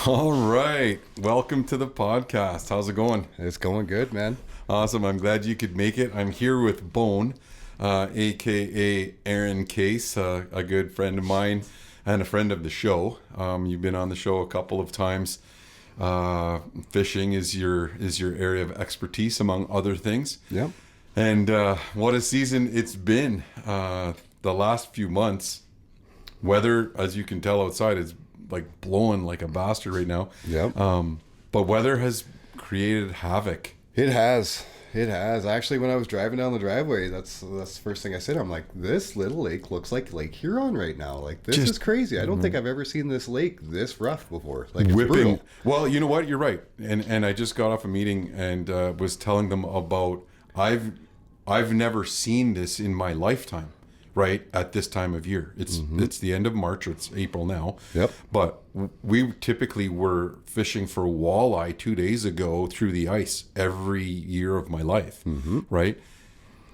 All right. Welcome to the podcast. How's it going? It's going good, man. Awesome. I'm glad you could make it. I'm here with Bone, aka Aaron Case, a good friend of mine and a friend of the show. You've been on the show a couple of times. Fishing is your area of expertise, among other things. Yep. And what a season it's been. The last few months, weather, as you can tell outside, is like blowing like a bastard right now. Yep. But weather has created havoc. It has. It has. Actually, when I was driving down the driveway, that's the first thing I said. I'm like, this little lake looks like Lake Huron right now. Like, this is crazy. I don't think I've ever seen this lake this rough before. Like, it's Whipping. brutal. Well, you know what? You're right. And I just got off a meeting and was telling them about I've never seen this in my lifetime. Right at this time of year, it's the end of March. Or it's April now. Yep. But we typically were fishing for walleye 2 days ago through the ice every year of my life, right?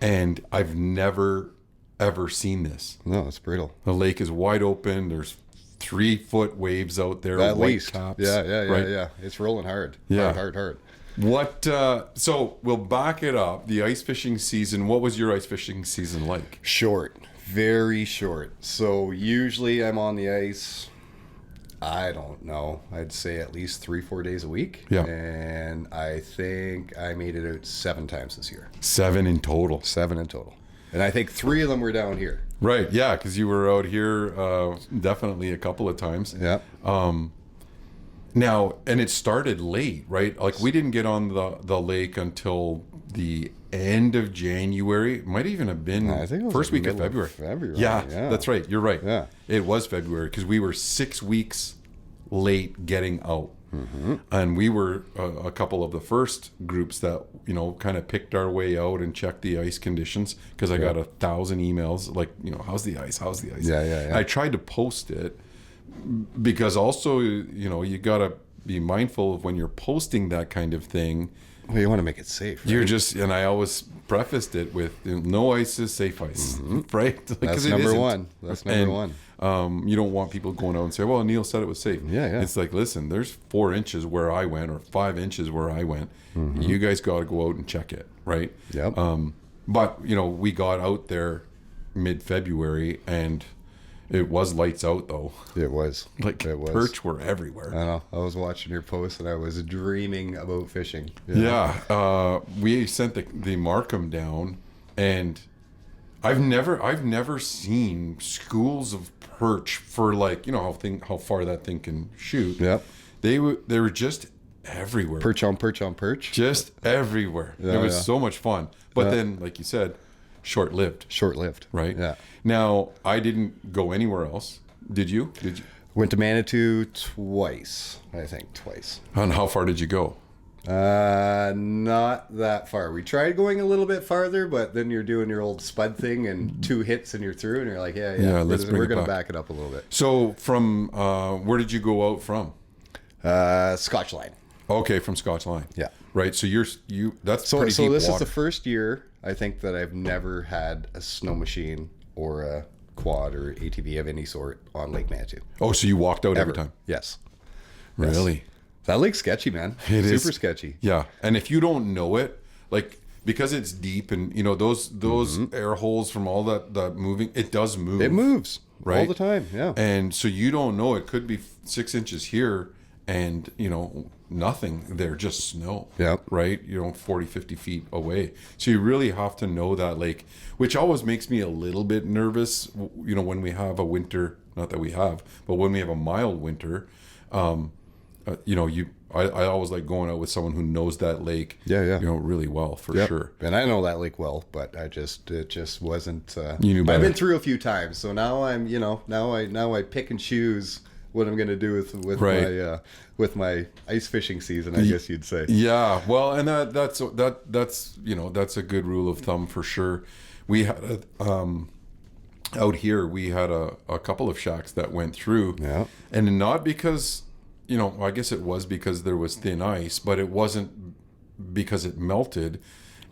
And I've never ever seen this. No, it's brutal. The lake is wide open. There's 3-foot waves out there. At white least. caps, Yeah. right? It's rolling hard. Yeah. Hard. What? So we'll back it up. The ice fishing season. What was your ice fishing season like? Short. Very short. So usually I'm on the ice, I don't know, I'd say at least 3-4 days a week. Yeah. And I think I made it out 7 times this year. 7 in total. 7 in total. And I think 3 of them were down here. Right. Yeah, because you were out here definitely a couple of times. Yeah. Now, and it started late, right? Like we didn't get on the lake until the end of January. It might even have been I think it was first like week of middle February. of Yeah, yeah. that's right. You're right. Yeah. It was February because we were 6 weeks late getting out. And we were a couple of the first groups that, kind of picked our way out and checked the ice conditions because I got 1,000 emails like, how's the ice? How's the ice? Yeah. I tried to post it because also, you got to be mindful of when you're posting that kind of thing. Well, you want to make it safe, right? You're just, and I always prefaced it with no ice is safe ice, right? Like, That's 'cause it number isn't. one. That's number one. You don't want people going out and say, well, Neil said it was safe. Yeah. It's like, listen, there's 4 inches where I went or 5 inches where I went. You guys got to go out and check it, right? Yep. But, we got out there mid-February and it was lights out though. It was. Like It was. perch were everywhere. I know. I was watching your post and I was dreaming about fishing. Yeah. We sent the Markham down and I've never seen schools of perch for like, how far that thing can shoot. Yep. They were just everywhere. Perch on perch on perch. Just everywhere. Yeah, it was yeah. so much fun. But then, like you said, short-lived. Short-lived. Right? Yeah. Now, I didn't go anywhere else. Did you? Went to Manitou twice. And how far did you go? Not that far. We tried going a little bit farther, but then you're doing your old spud thing and 2 hits and you're through and you're like, yeah. We're going to back it up a little bit. So from, where did you go out from? Scotch line. Okay, from Scotch Line. Yeah. Right. So that's So pretty deep this water. is the first year I think that I've never had a snow machine or a quad or ATV of any sort on Lake Manitou. Oh, so you walked out every Ever. time? Yes. Really? That lake's sketchy, man. It is. Super sketchy. Yeah. And if you don't know it, like because it's deep and those air holes from all that moving, it does move. It moves right all the time. Yeah. And so you don't know, it could be 6 inches here and nothing there, just snow. Yep. Right? 40, 50 feet away. So you really have to know that lake, which always makes me a little bit nervous, when we have a winter, not that we have, but when we have a mild winter, I always like going out with someone who knows that lake, really well for sure. And I know that lake well, but it just wasn't. You knew better. I've been through a few times, so now I'm, now I pick and choose what I'm going to do with my ice fishing season, I guess you'd say. Yeah, well, and that's that's a good rule of thumb for sure. We had out here we had a couple of shacks that went through, and not because. I guess it was because there was thin ice, but it wasn't because it melted.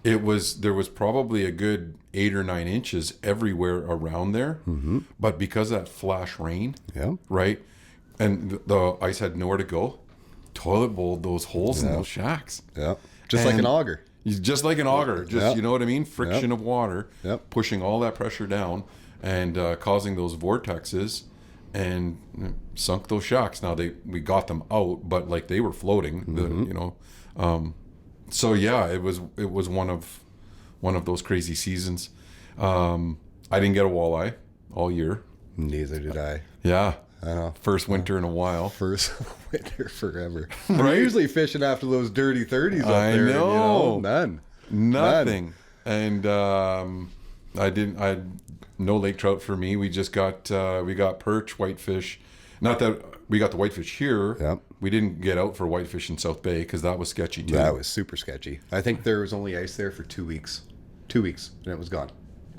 There was probably a good 8 or 9 inches everywhere around there. But because of that flash rain, right, and the ice had nowhere to go, toilet bowled those holes in those shacks. Yeah. Just like an auger. Just like an auger. Just, you know what I mean? Friction of water, pushing all that pressure down and causing those vortexes, and sunk those shacks. Now we got them out, but like they were floating, you know. So yeah, it was one of those crazy seasons. I didn't get a walleye all year. Neither did I. Yeah. I know. First winter in a while. First winter forever. Right? I'm usually fishing after those dirty 30s up I there. know. And, none. Nothing. And I had no lake trout for me. We just got we got perch, whitefish. Not that we got the whitefish here. Yep. We didn't get out for whitefish in South Bay because that was sketchy too. That was super sketchy. I think there was only ice there for 2 weeks. 2 weeks, and it was gone.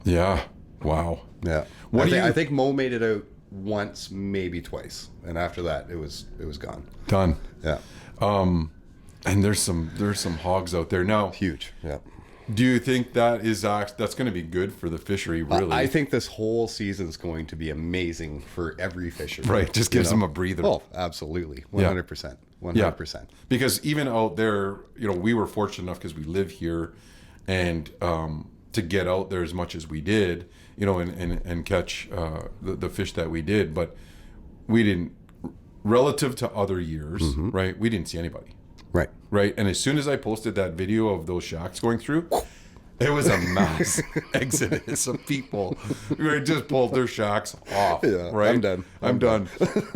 Yeah. Wow. Yeah. I think Mo made it out once, maybe twice, and after that, it was gone. Done. Yeah. And there's some hogs out there now. Huge. Yeah. Do you think that's going to be good for the fishery? Really, I think this whole season is going to be amazing for every fisher. Right, just gives them a breather. Oh, absolutely, 100%, 100%. Because even out there, you know, we were fortunate enough because we live here, and to get out there as much as we did, you know, and catch the fish that we did, but we didn't, relative to other years, right? We didn't see anybody. Right. And as soon as I posted that video of those shacks going through, it was a mass exodus of people who just pulled their shacks off. Yeah, right. I'm done.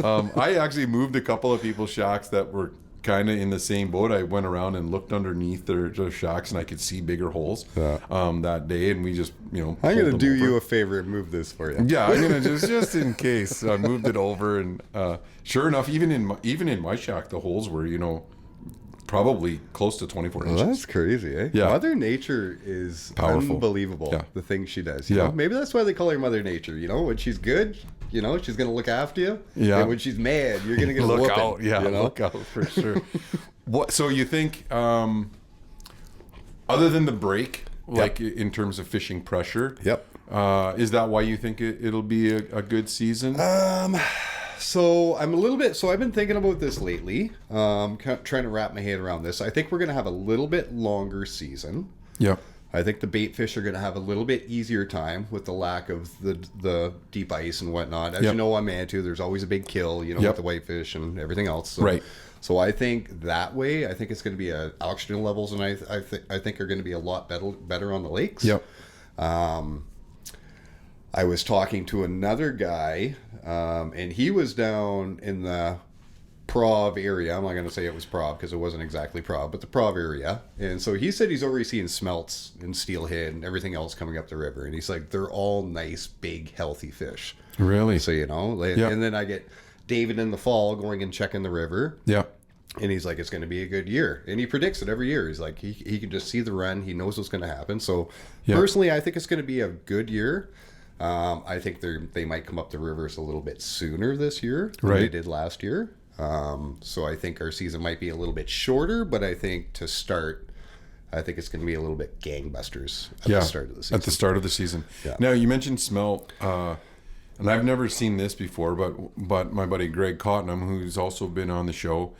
I actually moved a couple of people's shacks that were kind of in the same boat. I went around and looked underneath their shacks, and I could see bigger holes that day. And we just, you know, I'm going to do you a favor and move this for you. Yeah, I'm going to just in case. I moved it over, and sure enough, even in my shack, the holes were, you know, probably close to 24 inches. That's crazy, eh? Yeah. Mother Nature is powerful. Unbelievable. Yeah. The things she does. You know? Maybe that's why they call her Mother Nature. You know, when she's good, you know, she's going to look after you. Yeah. And when she's mad, you're going to get a look whooping. out. Yeah, you know? look out for sure. So you think, other than the break, like in terms of fishing pressure, is that why you think it'll be a good season? So I'm a little bit. So I've been thinking about this lately. Trying to wrap my head around this. I think we're going to have a little bit longer season. Yeah. I think the bait fish are going to have a little bit easier time with the lack of the deep ice and whatnot. As you know, on Manitou, there's always a big kill, you know, with the whitefish and everything else. So, right. So I think that way, I think it's going to be oxygen levels, and I think are going to be a lot better on the lakes. Yep. I was talking to another guy, and he was down in the Prov area. I'm not going to say it was Prov because it wasn't exactly Prov, but the Prov area. And so he said he's already seeing smelts and steelhead and everything else coming up the river. And he's like, they're all nice, big, healthy fish. Really? So, you know, and then I get David in the fall going and checking the river. Yeah. And he's like, it's going to be a good year. And he predicts it every year. He's like, he can just see the run. He knows what's going to happen. So personally, I think it's going to be a good year. I think they might come up the rivers a little bit sooner this year than they did last year. So I think our season might be a little bit shorter, but I think to start, I think it's going to be a little bit gangbusters at the start of the season. At the start of the season. Yeah. Now, you mentioned smelt, and I've never seen this before, but my buddy Greg Cottenham, who's also been on the show,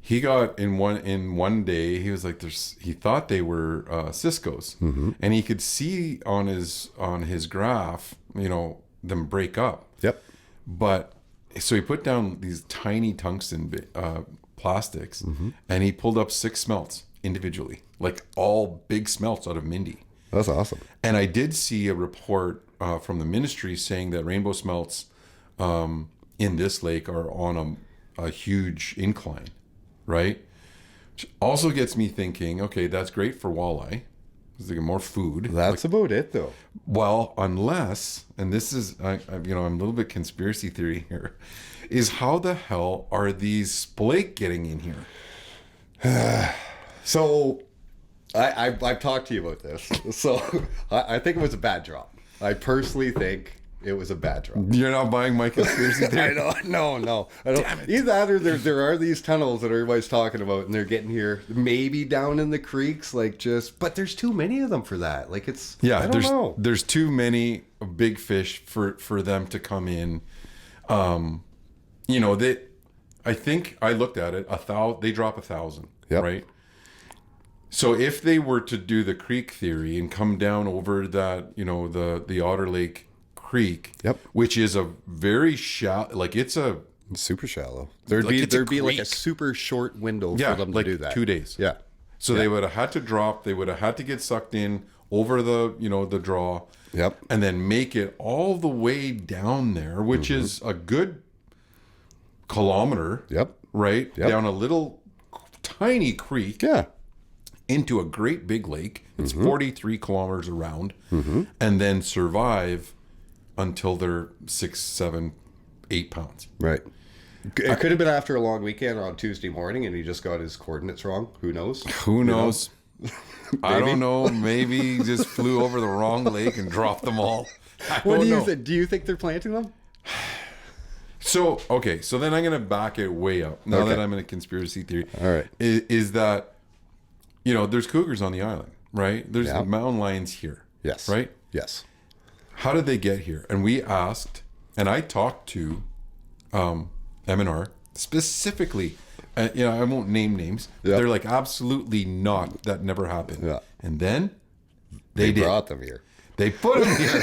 he got in one day, he was like, he thought they were Cisco's, and he could see on his graph, you know, them break up. Yep. But so he put down these tiny tungsten plastics, and he pulled up 6 smelts individually, like all big smelts out of Mindy. That's awesome. And I did see a report from the ministry saying that rainbow smelts in this lake are on a huge incline, right? Which also gets me thinking, okay, that's great for walleye. They get more food. That's about it, though. Well, unless, and this is, I'm a little bit conspiracy theory here, is how the hell are these splake getting in here? So, I've talked to you about this. So, I think it was a bad drop. I personally think it was a bad drop. You're not buying my conspiracy theory? No. I don't. Damn it. Either there are these tunnels that everybody's talking about, and they're getting here maybe down in the creeks, but there's too many of them for that. Like I don't know. There's too many big fish for them to come in. I think I looked at it. They drop 1,000, Yep. right? So if they were to do the creek theory and come down over that, the Otter Lake Creek, Yep. which is a very shallow, like it's a super shallow. There'd Like, it's a be like a creek. super short window for them like to do that. 2 days. Yeah. So they would have had to drop. They would have had to get sucked in over the draw. Yep. And then make it all the way down there, which is a good kilometer. Yep. Right? Yep. Down a little tiny creek Yeah. into a great big lake. It's 43 kilometers around. And then survive until they're 6, 7, 8 pounds. Right. It could have been after a long weekend on Tuesday morning and he just got his coordinates wrong. Who knows? Who knows? I don't know. Maybe he just flew over the wrong lake and dropped them all. What do you think? Do you think they're planting them? So then I'm going to back it way up. Now that I'm in a conspiracy theory. All right. Is that, there's cougars on the island, right? There's Yeah. mountain lions here. Yes. Right? Yes. How did they get here? And we asked, and I talked to M&R specifically. I won't name names. Yeah. They're like, absolutely not. That never happened. Yeah. And then they did. Brought them here. They put them here.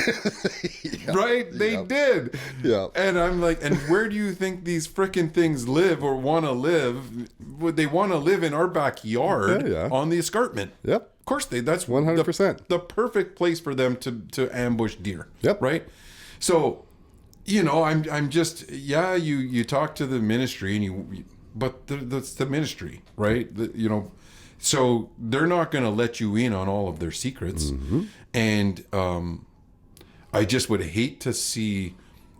Right? They did. Yeah. And I'm like, and where do you think these frickin' things live or want to live? Would they want to live in our backyard on the escarpment? Yep. Of course that's 100%. the perfect place for them to ambush deer. Yep. Right? So, I'm just, you talk to the ministry and but that's the ministry, right? So they're not going to let you in on all of their secrets. And I just would hate to see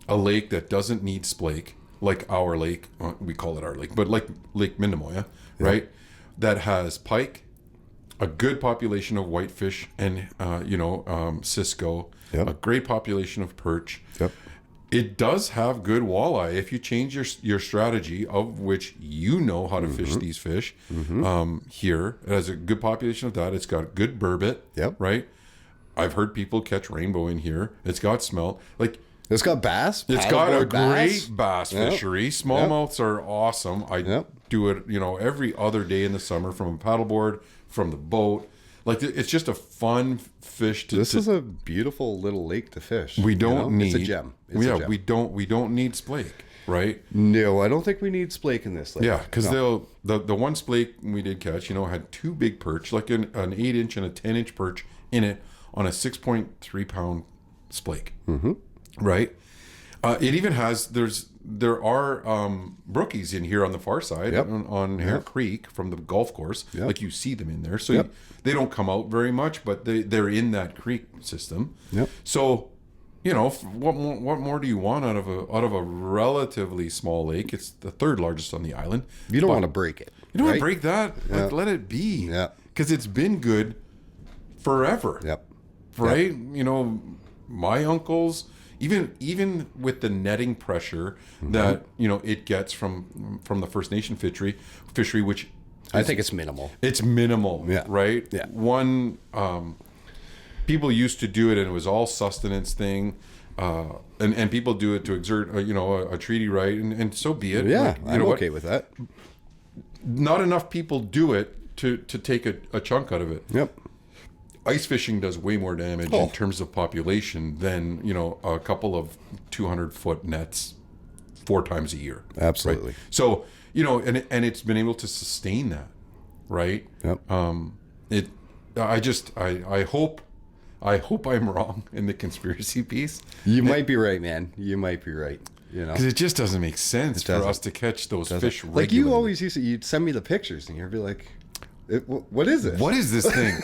a lake that doesn't need splake, like our lake, we call it our lake, but like Lake Minnemoya, right? That has pike, a good population of whitefish and, cisco, a great population of perch. Yep. It does have good walleye if you change your strategy, of which how to fish these fish. Here, it has a good population of that. It's got good burbot. Yep. Right? I've heard people catch rainbow in here. It's got smelt. Like, it's got bass. it's got a bass. great bass fishery. Smallmouths are awesome. I do it, every other day in the summer from a paddleboard, from the boat. Like, it's just a fun fish to. This is a beautiful little lake to fish. We don't need. It's a gem. It's a gem. We don't need splake, right? No, I don't think we need splake in this lake. Yeah, because the one splake we did catch, had 2 big perch, like an 8-inch and a 10-inch perch in it on a 6.3 pound splake. Right? It even has there are brookies in here on the far side on Hare Creek from the golf course. Like, you see them in there, so they don't come out very much, but they're in that creek system. So, what more do you want out of a relatively small lake? It's the 3rd largest on the island. You don't want to break it. You don't want to break that. Like, let it be. Because it's been good forever. Right? My uncles, even with the netting pressure that it gets from the First Nation fishery, which I think it's minimal. It's minimal, right? One, people used to do it, and it was all sustenance thing, and people do it to exert a treaty right, and so be it. Like, I'm okay with that. Not enough people do it to take a chunk out of it. Ice fishing does way more damage in terms of population than a couple of 200-foot nets 4 times a year. Absolutely. Right? So and it's been able to sustain that, right? I hope I'm wrong in the conspiracy piece. You might be right, man. You might be right. Because it just doesn't make sense for us to catch those fish regularly. Like, you always you'd send me the pictures and you'd be like, what is it? What is this thing?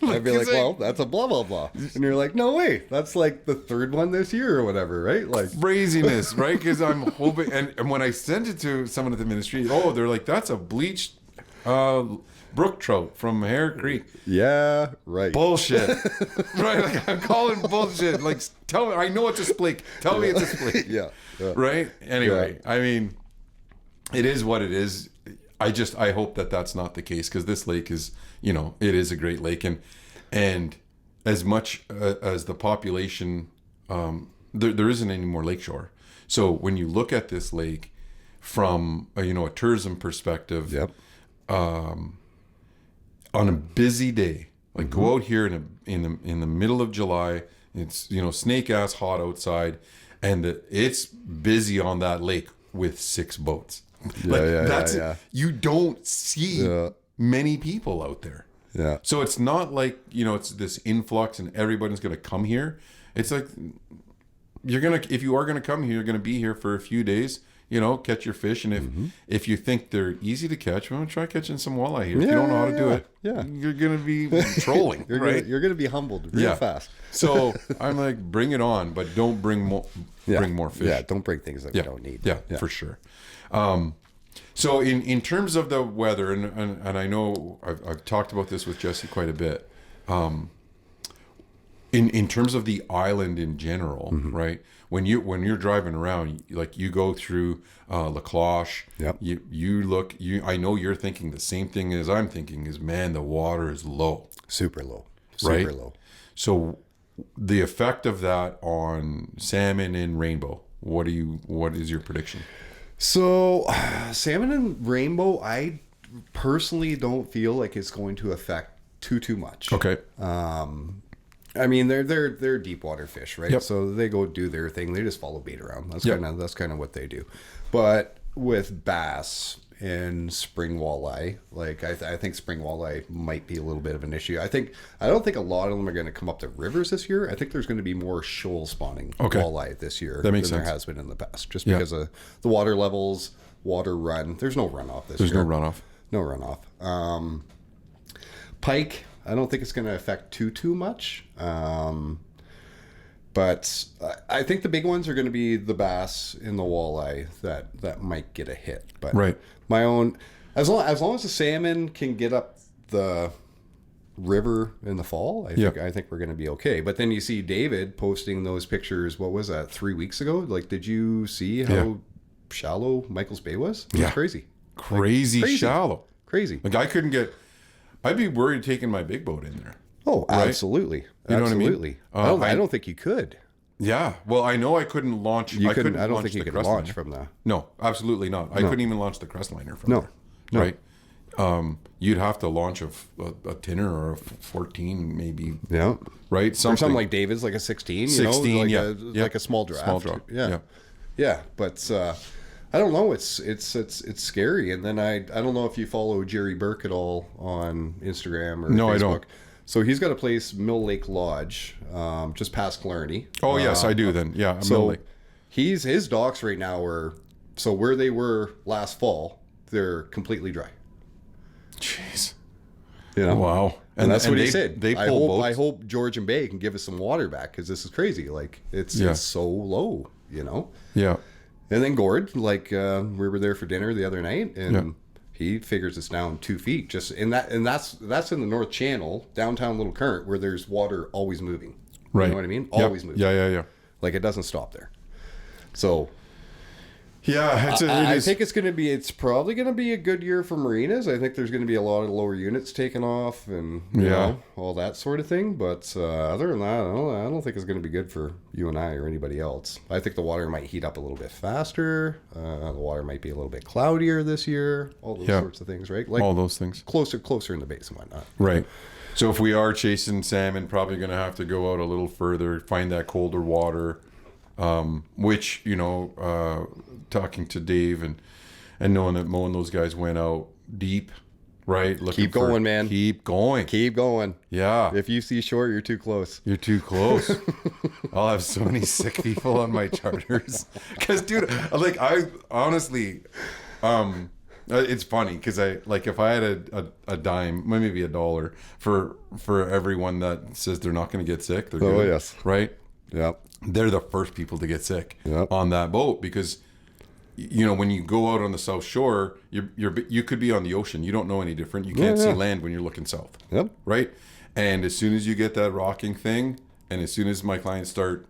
I'd be like, well, that's a blah, blah, blah. And you're like, no, wait, that's like the 3rd one this year or whatever, right? Like, craziness, right? Because I'm hoping, and when I sent it to someone at the ministry, they're like, that's a bleached brook trout from Hare Creek. Yeah, right. Bullshit. Right? Like, I'm calling bullshit. Like, tell me, I know it's a splake. Tell me it's a splake. Right? Anyway, I mean, it is what it is. I hope that that's not the case, because this lake is, it is a great lake, and as much as the population, there isn't any more lakeshore. So when you look at this lake, from a tourism perspective. Yep. On a busy day, like go out here in the middle of July. It's snake ass hot outside, and it's busy on that lake with 6 boats. You don't see many people out there. Yeah. So it's not like it's this influx and everybody's gonna come here. It's like if you are gonna come here, you're gonna be here for a few days. Catch your fish, and if you think they're easy to catch, well, try catching some walleye here. If you don't know how to do it, you're gonna be trolling. You're gonna be humbled real fast. So I'm like, bring it on, but don't bring more. Bring more fish. Yeah, don't bring things that you don't need. Yeah, for sure. So in terms of the weather, and I know I've talked about this with Jesse quite a bit. In terms of the island in general, right? When you're driving around, like you go through La Cloche, you look. I know you're thinking the same thing as I'm thinking. Is man, the water is low, super low, right? low. So the effect of that on salmon and rainbow. What is your prediction? So salmon and rainbow, I personally don't feel like it's going to affect too much. Okay. I mean, they're deep water fish, right? Yep. So they go do their thing. They just follow bait around. That's kind of what they do. But with bass and spring walleye, like I think spring walleye might be a little bit of an issue. I don't think a lot of them are going to come up the rivers this year. I think there's going to be more shoal spawning walleye this year than there has been in the past, just because of the water levels, water run. There's no runoff this year. There's no runoff. No runoff. Pike, I don't think it's going to affect too much. But I think the big ones are going to be the bass and the walleye that might get a hit. But my own, as long as the salmon can get up the river in the fall, I think we're going to be okay. But then you see David posting those pictures. What was that, 3 weeks ago? Like, did you see how shallow Michael's Bay was? It was crazy. Crazy shallow. Crazy. Like I'd be worried taking my big boat in there. Oh, absolutely. You know what I mean? I don't think you could. Yeah. Well, I know I couldn't launch. I don't think you could launch from the. No, absolutely not. I couldn't even launch the Crestliner from there. No. Right. You'd have to launch a tinner or a 14 maybe. Yeah. Right. Something like David's, like a 16. 16. Like a small draft. Small drop. Yeah. But I don't know. It's scary. And then I don't know if you follow Jerry Burke at all on Instagram or Facebook. I don't. So he's got a place, Mill Lake Lodge, just past Killarney. Oh yes, I do then. Yeah. So Mill Lake. His docks right now are where they were last fall. They're completely dry. Jeez. Wow. And that's what he said. They pull boats. I hope George and Bay can give us some water back, because this is crazy. Like it's so low. Yeah. And then Gord, like we were there for dinner the other night, and he figures it's down 2 feet. Just and that's in the North Channel, downtown Little Current, where there's water always moving. Right. You know what I mean? Always moving. Yeah. Like it doesn't stop there. So yeah, I think it's probably going to be a good year for marinas. I think there's going to be a lot of lower units taken off and you know, all that sort of thing. But other than that, I don't think it's going to be good for you and I or anybody else. I think the water might heat up a little bit faster. The water might be a little bit cloudier this year. All those sorts of things, right? Like all those things. Closer in the base and whatnot. Right. So if we are chasing salmon, probably going to have to go out a little further, find that colder water, which, you know, talking to Dave and knowing that Mo and those guys went out deep, right? Keep going, man. Keep going. Yeah. If you see shore, you're too close. You're too close. I'll have so many sick people on my charters. Because, dude, like, I honestly, it's funny because if I had a dime, maybe $1 for everyone that says they're not going to get sick, they're good. Oh, yes. Right? Yep. They're the first people to get sick on that boat because, you know, when you go out on the South Shore, you could be on the ocean. You don't know any different. You can't see land when you're looking south. Yep. Right? And as soon as you get that rocking thing, and as soon as my clients stop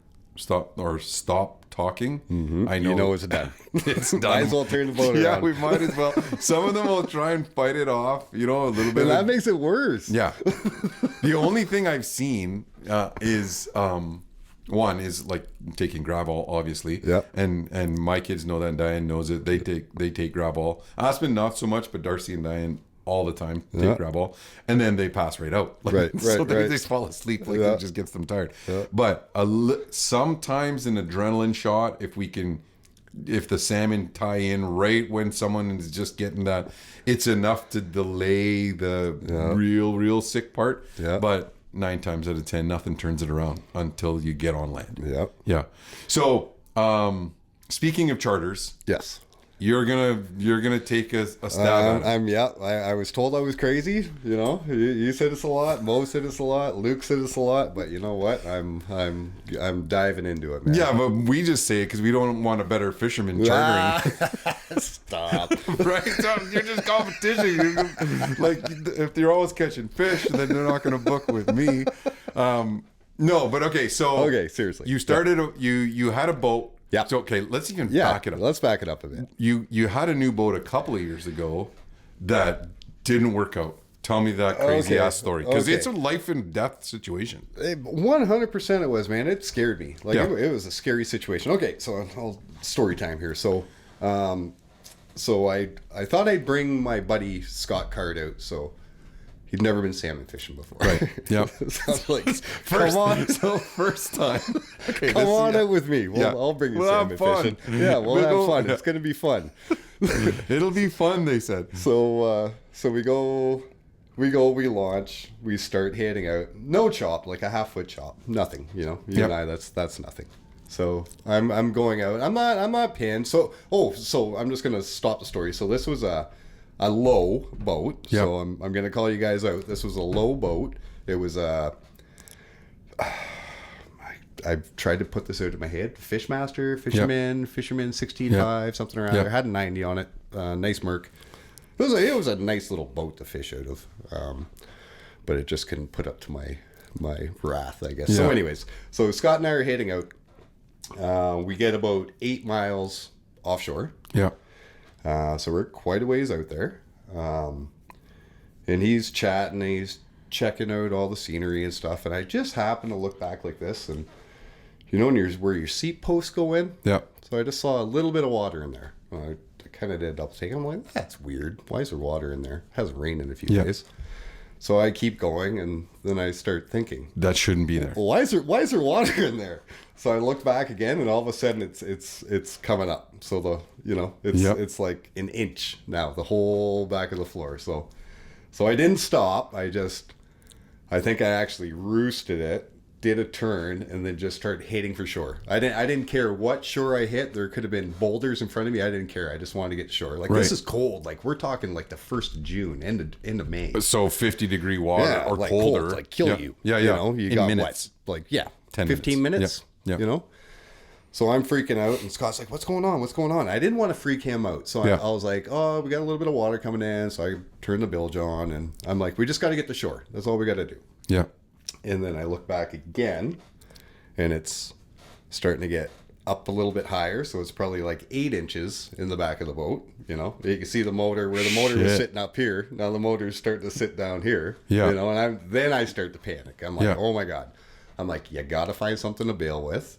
talking, I know. You know it's done. It's done. Might as well turn the boat around. Yeah, we might as well. Some of them will try and fight it off, you know, a little bit. And that makes it worse. Yeah. The only thing I've seen is One is like taking Gravol, obviously. Yeah. And my kids know that, and Diane knows it. They take Gravol. Aspen not so much, but Darcy and Diane all the time take Gravol, and then they pass right out. Like, so they just fall asleep. Like it just gets them tired. Yeah. But sometimes an adrenaline shot, if the salmon tie in right when someone is just getting that, it's enough to delay the real sick part. Yeah. But 9 times out of 10, nothing turns it around until you get on land. Yeah. Yeah. So, speaking of charters. Yes. You're gonna take a stab at it. I was told I was crazy. You know, you said it's a lot. Mo said it's a lot. Luke said it's a lot. But you know what? I'm diving into it, man. Yeah, but we just say it because we don't want a better fisherman chartering. Stop. Right? So you're just competition. Like if you're always catching fish, then they're not gonna book with me. No, but okay. So seriously, you started. You had a boat. Yeah. So okay, let's even back it up. Let's back it up a bit. You had a new boat a couple of years ago that didn't work out. Tell me that crazy ass story, because it's a life and death situation. 100% it was, man. It scared me. Like it was a scary situation. Okay, so story time here. So, I thought I'd bring my buddy Scott Card out. So. He'd never been salmon fishing before. Right. Yeah. So I was like, first time. Okay, come on out with me. I'll bring you salmon fishing. Yeah, we'll have fun. Yeah. It's going to be fun. It'll be fun, they said. So we launch, we start heading out. No chop, like a 1/2-foot chop. Nothing, you know. You and I, that's nothing. So I'm going out. I'm not pinned. So I'm just going to stop the story. So this was a low boat. Yep. So I'm going to call you guys out. This was a low boat. It was I've tried to put this out of my head. Fishmaster, fisherman 16.5, something around there. Had a 90 on it. Nice Merc. It was a nice little boat to fish out of. But it just couldn't put up to my wrath, I guess. Yeah. So anyways, so Scott and I are heading out. We get about 8 miles offshore. Yeah. So we're quite a ways out there. And he's chatting, he's checking out all the scenery and stuff. And I just happened to look back like this, and you know where your seat posts go in? Yeah. So I just saw a little bit of water in there. I kind of did a double take. I'm like, that's weird. Why is there water in there? It hasn't rained in a few days. So I keep going, and then I start thinking, that shouldn't be there. Well, why is there water in there? So I look back again, and all of a sudden it's coming up. So it's like an inch now, the whole back of the floor. So I didn't stop. I think I actually roosted it, did a turn, and then just started heading for shore. I didn't care what shore I hit. There could have been boulders in front of me. I didn't care. I just wanted to get to shore. Like this is cold. Like we're talking like the 1st of June, end of May. So 50-degree water or like colder, cold, like kill you. Yeah. You know, you in got minutes. what? Like 10 15 minutes. Yeah. You know. So I'm freaking out, and Scott's like, "What's going on? What's going on?" I didn't want to freak him out, so I was like, "Oh, we got a little bit of water coming in." So I turned the bilge on, and I'm like, "We just got to get to shore. That's all we got to do." Yeah. And then I look back again, and it's starting to get up a little bit higher, so it's probably like 8 inches in the back of the boat. You know, you can see the motor where the motor was sitting up here. Now the motor's starting to sit down here. Yeah. You know, and then I start to panic. I'm like, "Oh my God!" I'm like, "You got to find something to bail with.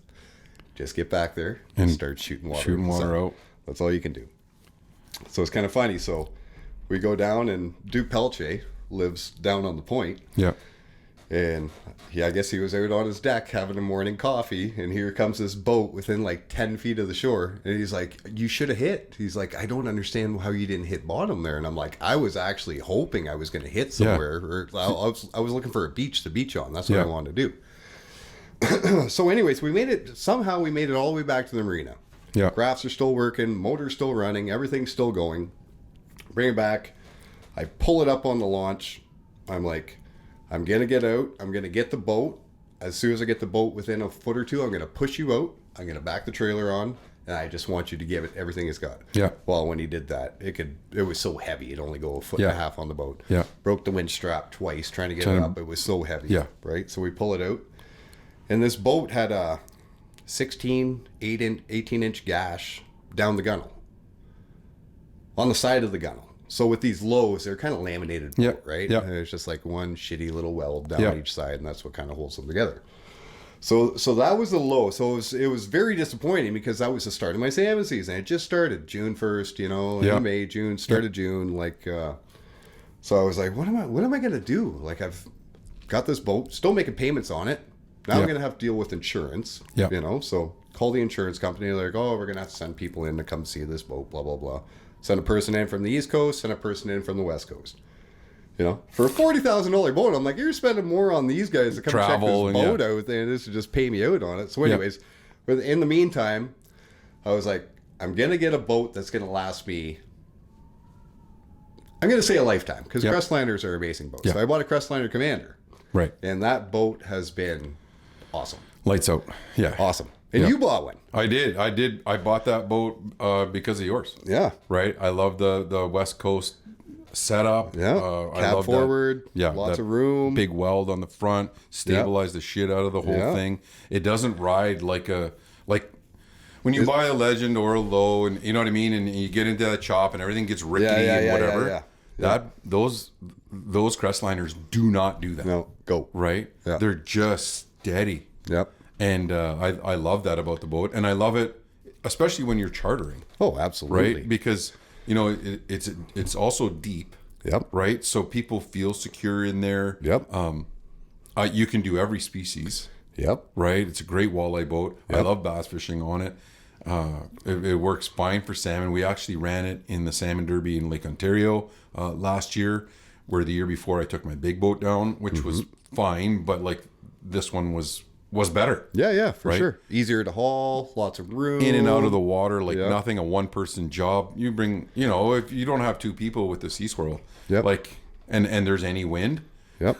Just get back there and start shooting water out. That's all you can do." So it's kind of funny. So we go down, and Duke Pelche lives down on the point. Yeah. And I guess he was out on his deck having a morning coffee, and here comes this boat within like 10 feet of the shore. And he's like, "You should have hit." He's like, "I don't understand how you didn't hit bottom there." And I'm like, I was actually hoping I was going to hit somewhere. Or I was looking for a beach to beach on. That's what I wanted to do. So anyways, we made it all the way back to the marina. Yeah. Graphs are still working, motor's still running, everything's still going. Bring it back. I pull it up on the launch. I'm like, I'm going to get out. I'm going to get the boat. As soon as I get the boat within a foot or two, I'm going to push you out. I'm going to back the trailer on, and I just want you to give it everything it's got. Yeah. Well, when he did that, it was so heavy. It'd only go a foot and a half on the boat. Yeah. Broke the winch strap twice trying to get it up. It was so heavy. Yeah. Right? So we pull it out. And this boat had a 18-inch gash down the gunnel. On the side of the gunnel. So with these lows, they're kind of laminated boat, right? Yeah. And it's just like one shitty little weld down each side, and that's what kind of holds them together. So that was the low. So it was very disappointing because that was the start of my salmon season. It just started June 1st, you know, Yeah. in May, June, started June. Like, so I was like, what am I going to do? Like, I've got this boat, still making payments on it. Now I'm going to have to deal with insurance, Yeah. you know, so call the insurance company. They're like, oh, we're going to have to send people in to come see this boat, blah, blah, blah. Send a person in from the East Coast, send a person in from the West Coast. You know, for a $40,000 boat, I'm like, you're spending more on these guys to come Travel check this boat out than it is to just pay me out on it. So anyways, but in the meantime, I was like, I'm going to get a boat that's going to last me, I'm going to say a lifetime, because Crestliners are amazing boats. So I bought a Crestliner Commander. Right. And that boat has been awesome. Lights out. Yeah. Awesome. And you bought one. I did. I bought that boat because of yours. Yeah. Right. I love the West Coast setup. Yeah. I Cab love forward. That. Yeah. Lots that of room. Big weld on the front. Stabilize the shit out of the whole thing. It doesn't ride like when you buy a Legend or a Low, and you know what I mean, and you get into that chop and everything gets rickety and whatever. Those Crestliners do not do that. No. Go. Right. Yeah. They're just steady. Yep. And I love that about the boat, and I love it, especially when you're chartering. Oh, absolutely. Right, because you know it's also deep. Yep. Right, so people feel secure in there. Yep. You can do every species. Yep. Right, it's a great walleye boat. Yep. I love bass fishing on it. It works fine for salmon. We actually ran it in the Salmon Derby in Lake Ontario last year, where the year before I took my big boat down, which was fine, but like this one was better. Yeah, for sure. Easier to haul, lots of room. In and out of the water, like nothing, a one-person job. You bring, you know, if you don't have two people with the Sea Swirl, like, and there's any wind,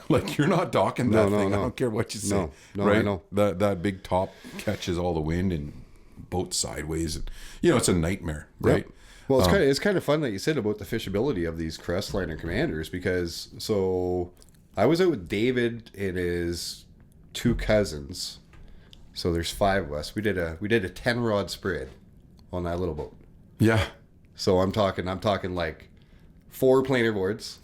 like you're not docking that thing. I don't care what you say. No, right? I know. That big top catches all the wind and boats sideways. And, you know, it's a nightmare, right? Well, it's kind of fun that you said about the fishability of these Crestliner Commanders, because so I was out with David and his two cousins, so there's 5 of us. We did a 10-rod spread on that little boat. Yeah. So I'm talking like 4 planer boards,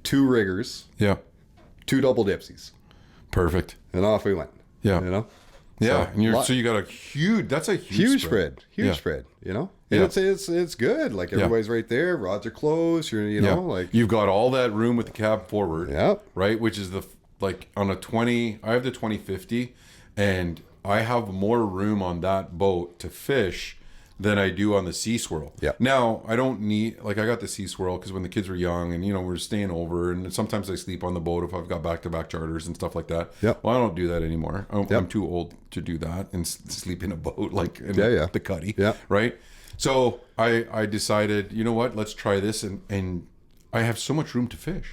2 riggers, 2 double dipsies, perfect, and off we went. Yeah, you know. Yeah, and so you got a huge. That's a huge spread. Huge spread. You know, and it's good. Like everybody's right there. Rods are closed. You know, like you've got all that room with the cab forward. Yeah. Right, which is like on a 20. I have the 2050, and I have more room on that boat to fish than I do on the Sea Swirl. Yeah. Now I don't need, like, I got the Sea Swirl because when the kids were young, and you know, we're staying over, and sometimes I sleep on the boat if I've got back-to-back charters and stuff like that. Yeah. Well, I don't do that anymore. I'm too old to do that and sleep in a boat like in the cuddy. Yeah. Right. So I decided, you know what? Let's try this, and I have so much room to fish.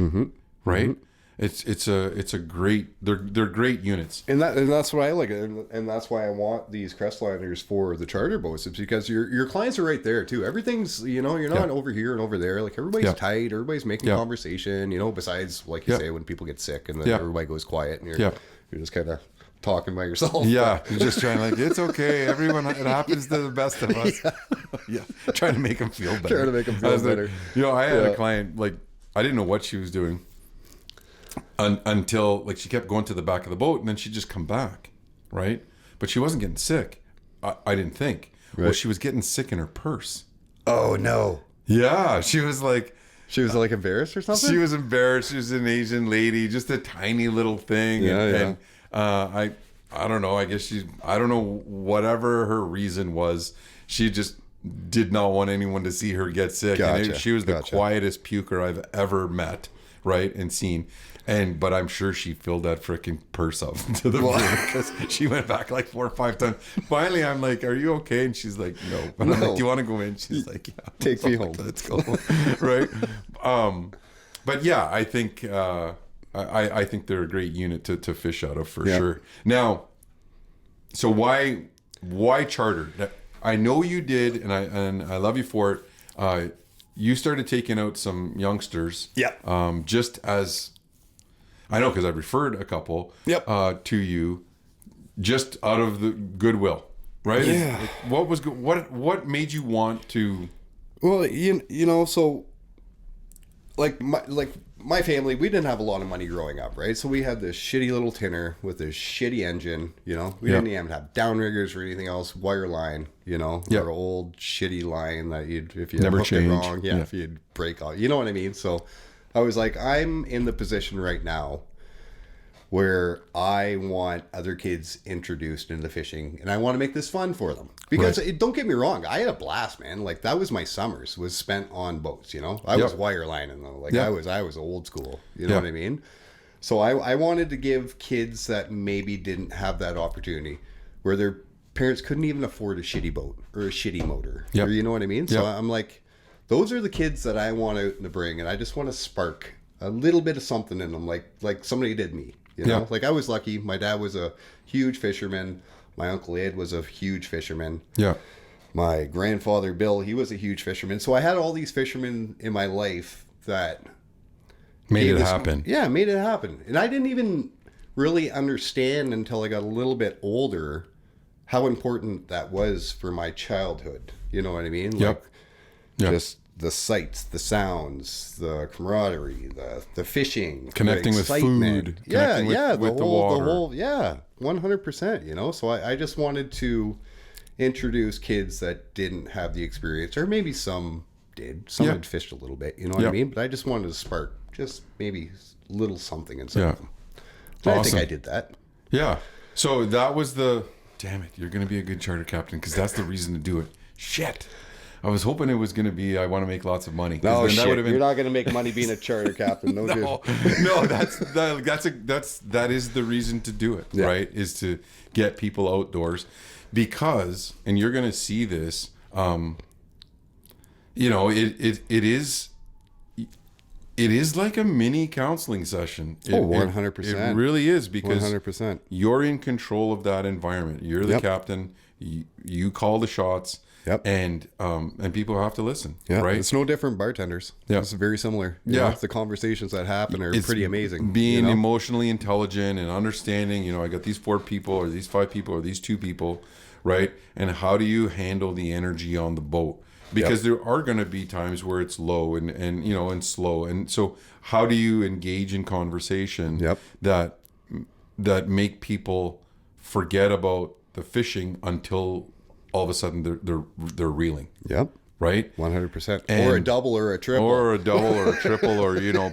Right. It's a great, they're great units, and that's what I like, and that's why I want these Crestliners for the charter boats. It's because your clients are right there too. Everything's, you know, you're not over here and over there. Like everybody's tight, everybody's making conversation. You know, besides like you say when people get sick and then everybody goes quiet and you're just kind of talking by yourself. Yeah, you're just trying like, it's okay. Everyone, it happens to the best of us. Trying to make them feel better. Trying to make them feel better. You know, I had a client, like, I didn't know what she was doing. Until like she kept going to the back of the boat, and then she'd just come back, right? But she wasn't getting sick. I didn't think. Right. Well, she was getting sick in her purse. Oh no! Yeah, she was like embarrassed or something. She was embarrassed. She was an Asian lady, just a tiny little thing. And I don't know. I guess I don't know, whatever her reason was. She just did not want anyone to see her get sick. Gotcha. And she was the quietest puker I've ever met, right, and seen. But I'm sure she filled that freaking purse up to the brim because she went back like 4 or 5 times. Finally, I'm like, "Are you okay?" And she's like, "No." And I'm like, "Do you want to go in?" She's like, "Yeah." Take me home. Let's go. Right. But yeah, I think I think they're a great unit to fish out of for sure. Now, so why charter? I know you did, and I love you for it. You started taking out some youngsters. Yeah. Just as I know, because I referred a couple to you just out of the goodwill, right? Yeah. What made you want to? Well, you know, so like my family, we didn't have a lot of money growing up, right? So we had this shitty little tinner with this shitty engine, you know. We didn't even have downriggers or anything else, wire line, you know, our old shitty line that if you never hooked change. it wrong, if you'd break off, you know what I mean? So I was like, I'm in the position right now where I want other kids introduced into fishing, and I want to make this fun for them. Because don't get me wrong, I had a blast, man. Like, that was my summers, was spent on boats, you know. I was wirelining though. Like, I was old school, you know what I mean? So I wanted to give kids that maybe didn't have that opportunity, where their parents couldn't even afford a shitty boat or a shitty motor, or you know what I mean? So I'm like, those are the kids that I want out to bring, and I just want to spark a little bit of something in them, like somebody did me. You know, like, I was lucky. My dad was a huge fisherman. My uncle Ed was a huge fisherman. Yeah. My grandfather Bill, he was a huge fisherman. So I had all these fishermen in my life that made it happen. Yeah, made it happen. And I didn't even really understand until I got a little bit older how important that was for my childhood. You know what I mean? Like, just the sights, the sounds, the camaraderie, the fishing, connecting with food, connecting with the water. The whole, 100%, you know? So I just wanted to introduce kids that didn't have the experience, or maybe some did. Some had fished a little bit, you know what I mean? But I just wanted to spark just maybe a little something inside of them. And I think I did that. Yeah. So that was damn it, you're going to be a good charter captain, because that's the reason to do it. Shit. I was hoping it was going to be, I want to make lots of money. No, shit. You're not going to make money being a charter captain. No, that is the reason to do it, right? Is to get people outdoors, because, and you're going to see this, you know, it is like a mini counseling session. 100%. It really is, because 100%. You're in control of that environment. You're the captain. You call the shots. And people have to listen. Right? It's no different bartenders. It's very similar. You know, the conversations that happen are pretty amazing. Being emotionally intelligent and understanding, you know, I got these 4 people or these 5 people or these 2 people, right? And how do you handle the energy on the boat? Because there are going to be times where it's low and you know, and slow. And so how do you engage in conversation that make people forget about the fishing until all of a sudden they're reeling. Right? 100%. Or a double or a triple. Or a double or a triple, or, you know,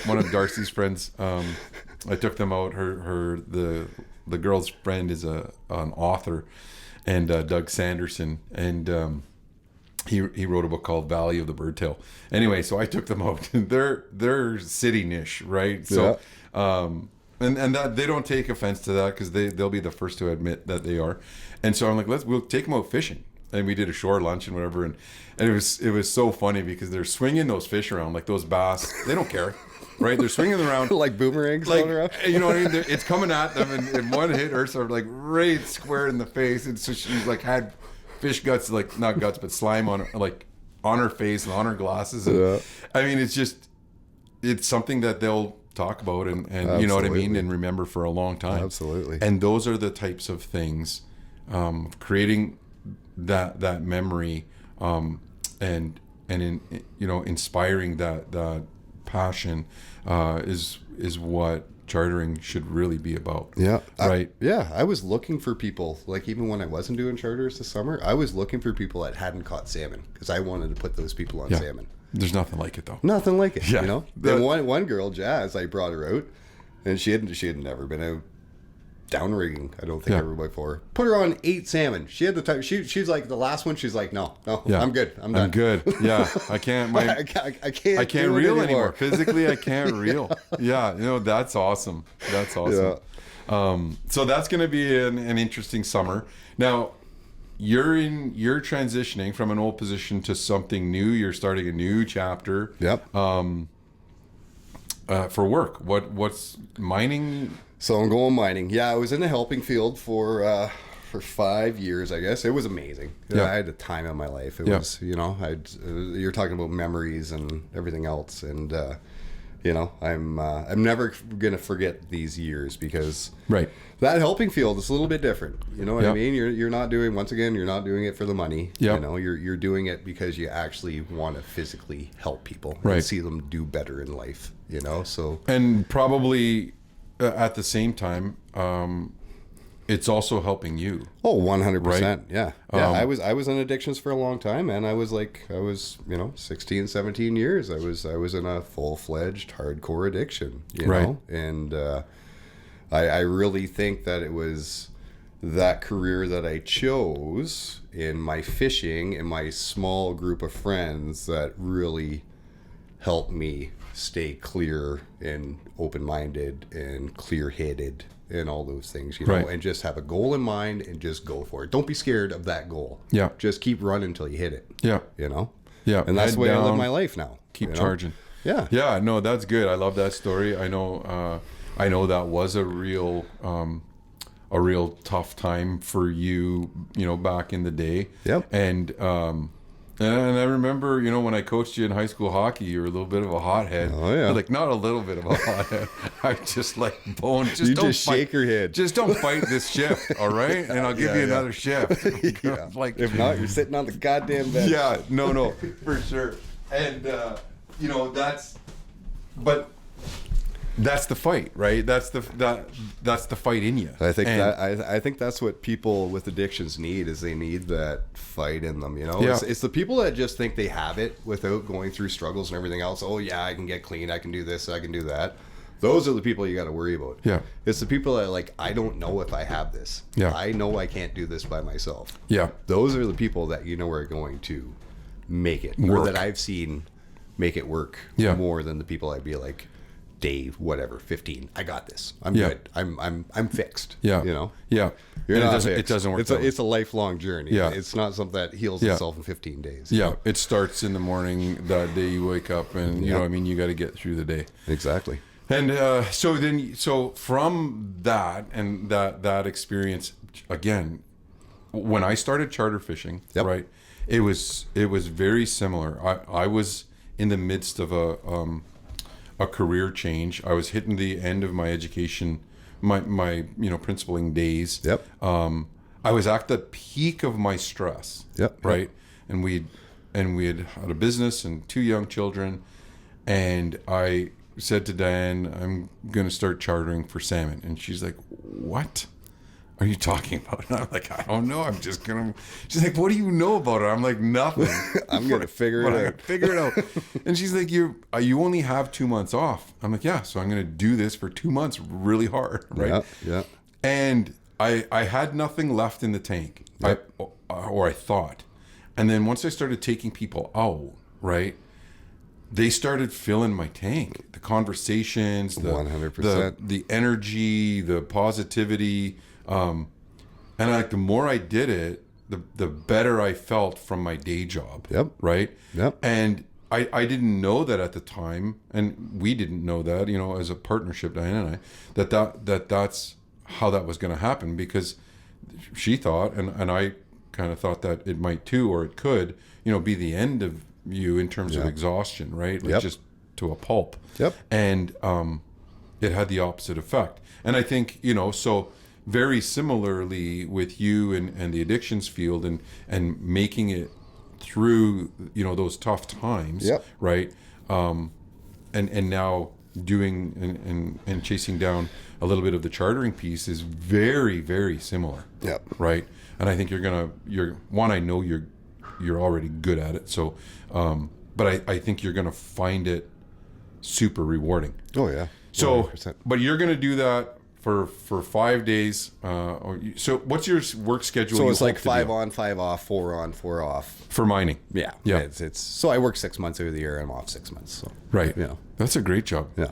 one of Darcy's friends, I took them out. The girl's friend is an author, and Doug Sanderson, and he wrote a book called Valley of the Birdtail. Anyway, so I took them out. They're city niche, right? So and that they don't take offense to that, because they'll be the first to admit that they are. And so I'm like, we'll take them out fishing. And we did a shore lunch and whatever, and it was so funny, because they're swinging those fish around, like those bass. They don't care, right? They're swinging them around like boomerangs, like, around. You know what I mean? It's coming at them, and one hit her sort of like right square in the face, and so she's like had fish guts, like not guts but slime on her, like on her face and on her glasses. And, I mean, it's something that they'll talk about and you know what I mean, and remember for a long time. Absolutely. And those are the types of things, creating that memory, and in, you know, inspiring that passion, is what chartering should really be about. Right. I was looking for people, like, even when I wasn't doing charters this summer, I was looking for people that hadn't caught salmon, because I wanted to put those people on salmon. There's nothing like it, though. Nothing like it, you know? Then one girl, Jazz, I brought her out, and she had never been out down rigging, I don't think, ever before. Put her on 8 salmon. She had the time. She's like, the last one, she's like, no, I'm good. I'm done. I'm good. Yeah, I can't. I can't reel anymore. Physically, I can't reel. Yeah, you know, that's awesome. That's awesome. So that's going to be an interesting summer. Now, you're transitioning from an old position to something new. You're starting a new chapter. For work. What's mining? So I'm going mining. Yeah, I was in the helping field for 5 years, I guess. It was amazing. I had the time of my life. It was, you know, you're talking about memories and everything else. And you know, I'm never gonna forget these years, because Right. that helping field is a little bit different. You know what I Yep. mean? You're not doing, once again, you're not doing it for the money. Yep. You know, you're doing it because you actually want to physically help people Right. and see them do better in life. You know, so And probably at the same time, it's also helping you. oh, 100%. Right? Yeah. Yeah. I was in addictions for a long time, and I was, you know, 16, 17 years. I was in a full-fledged hardcore addiction, you Right. know, and I really think that it was that career that I chose in my fishing and my small group of friends that really helped me stay clear and open-minded and clear-headed and all those things, you know, Right. and just have a goal in mind and just go for it. Don't be scared of that goal. Yeah. Just keep running until you hit it. Yeah. You know? Yeah. And that's Head the way I live down, my life now. Keep you know? charging. Yeah. Yeah. No, that's good. I love that story. I know that was a real tough time for you, you know, back in the day. Yep. And I remember, you know, when I coached you in high school hockey, you were a little bit of a hothead. Oh, yeah. Like, not a little bit of a hothead. I just like, Bone, just You don't just shake your head. Just don't fight this shift, all right? And I'll give you another shift. Yeah. Like, If not, you're sitting on the goddamn bed. yeah, no, for sure. And, you know, that's the fight, right? That's the fight in you. I think And- I think that's what people with addictions need, is they need that fight in them, you know? Yeah. It's the people that just think they have it without going through struggles and everything else. Oh yeah, I can get clean, I can do this, I can do that. Those are the people you got to worry about. Yeah. It's the people that are like, I don't know if I have this. Yeah. I know I can't do this by myself. Yeah. Those are the people that you know are going to make it. Or Work. that I've seen make it work Yeah. more than the people I'd be like, Dave, whatever, 15. I got this. I'm Yeah. good. I'm fixed. Yeah. You know? Yeah. You're And not it fixed. doesn't work. It's that way. a lifelong journey. Yeah. It's not something that heals Yeah. itself in 15 days. Yeah, it starts in the morning that day you wake up, and you know what I mean, you got to get through the day. Exactly. And so from that and that experience, again, when I started charter fishing, Yep. right, it was very similar. I was in the midst of a career change. I was hitting the end of my education, my you know, principaling days. Yep. I was at the peak of my stress. Yep. Right. And we had a business and 2 young children, and I said to Diane, I'm going to start chartering for salmon. And she's like, what are you talking about? And I'm like, I don't know. I'm just going to. She's like, what do you know about it? I'm like, nothing. I'm going to figure it out. Figure it out. And she's like, you only have 2 months off. I'm like, yeah. So I'm going to do this for 2 months really hard. Right. Yeah. Yeah. And I had nothing left in the tank, Yep. or I thought. And then once I started taking people out, right, they started filling my tank. The conversations, the 100%. the energy, the positivity, and the more I did it, the better I felt from my day job. Yep. Right. Yep. And I didn't know that at the time, and we didn't know that, you know, as a partnership, Diane and I, that's how that was going to happen, because she thought, and I kind of thought that it might too, or it could, you know, be the end of you in terms of exhaustion, right? Like, Yep. just to a pulp. Yep. And it had the opposite effect. And I think, you know, so very similarly with you and the addictions field and making it through, you know, those tough times, Yep. right? And now doing and chasing down a little bit of the chartering piece is very, very similar. Yep. Right. And I think you're I know you're already good at it. So, but I think you're going to find it super rewarding. Oh yeah. So, 100%. but you're going to do that for 5 days. So what's your work schedule? So you it's like hope to 5 do? on, 5 off, 4 on, 4 off. For mining. Yeah. Yeah. It's so I work 6 months out of the year and I'm off 6 months. So Right. you know. That's a great job. Yeah.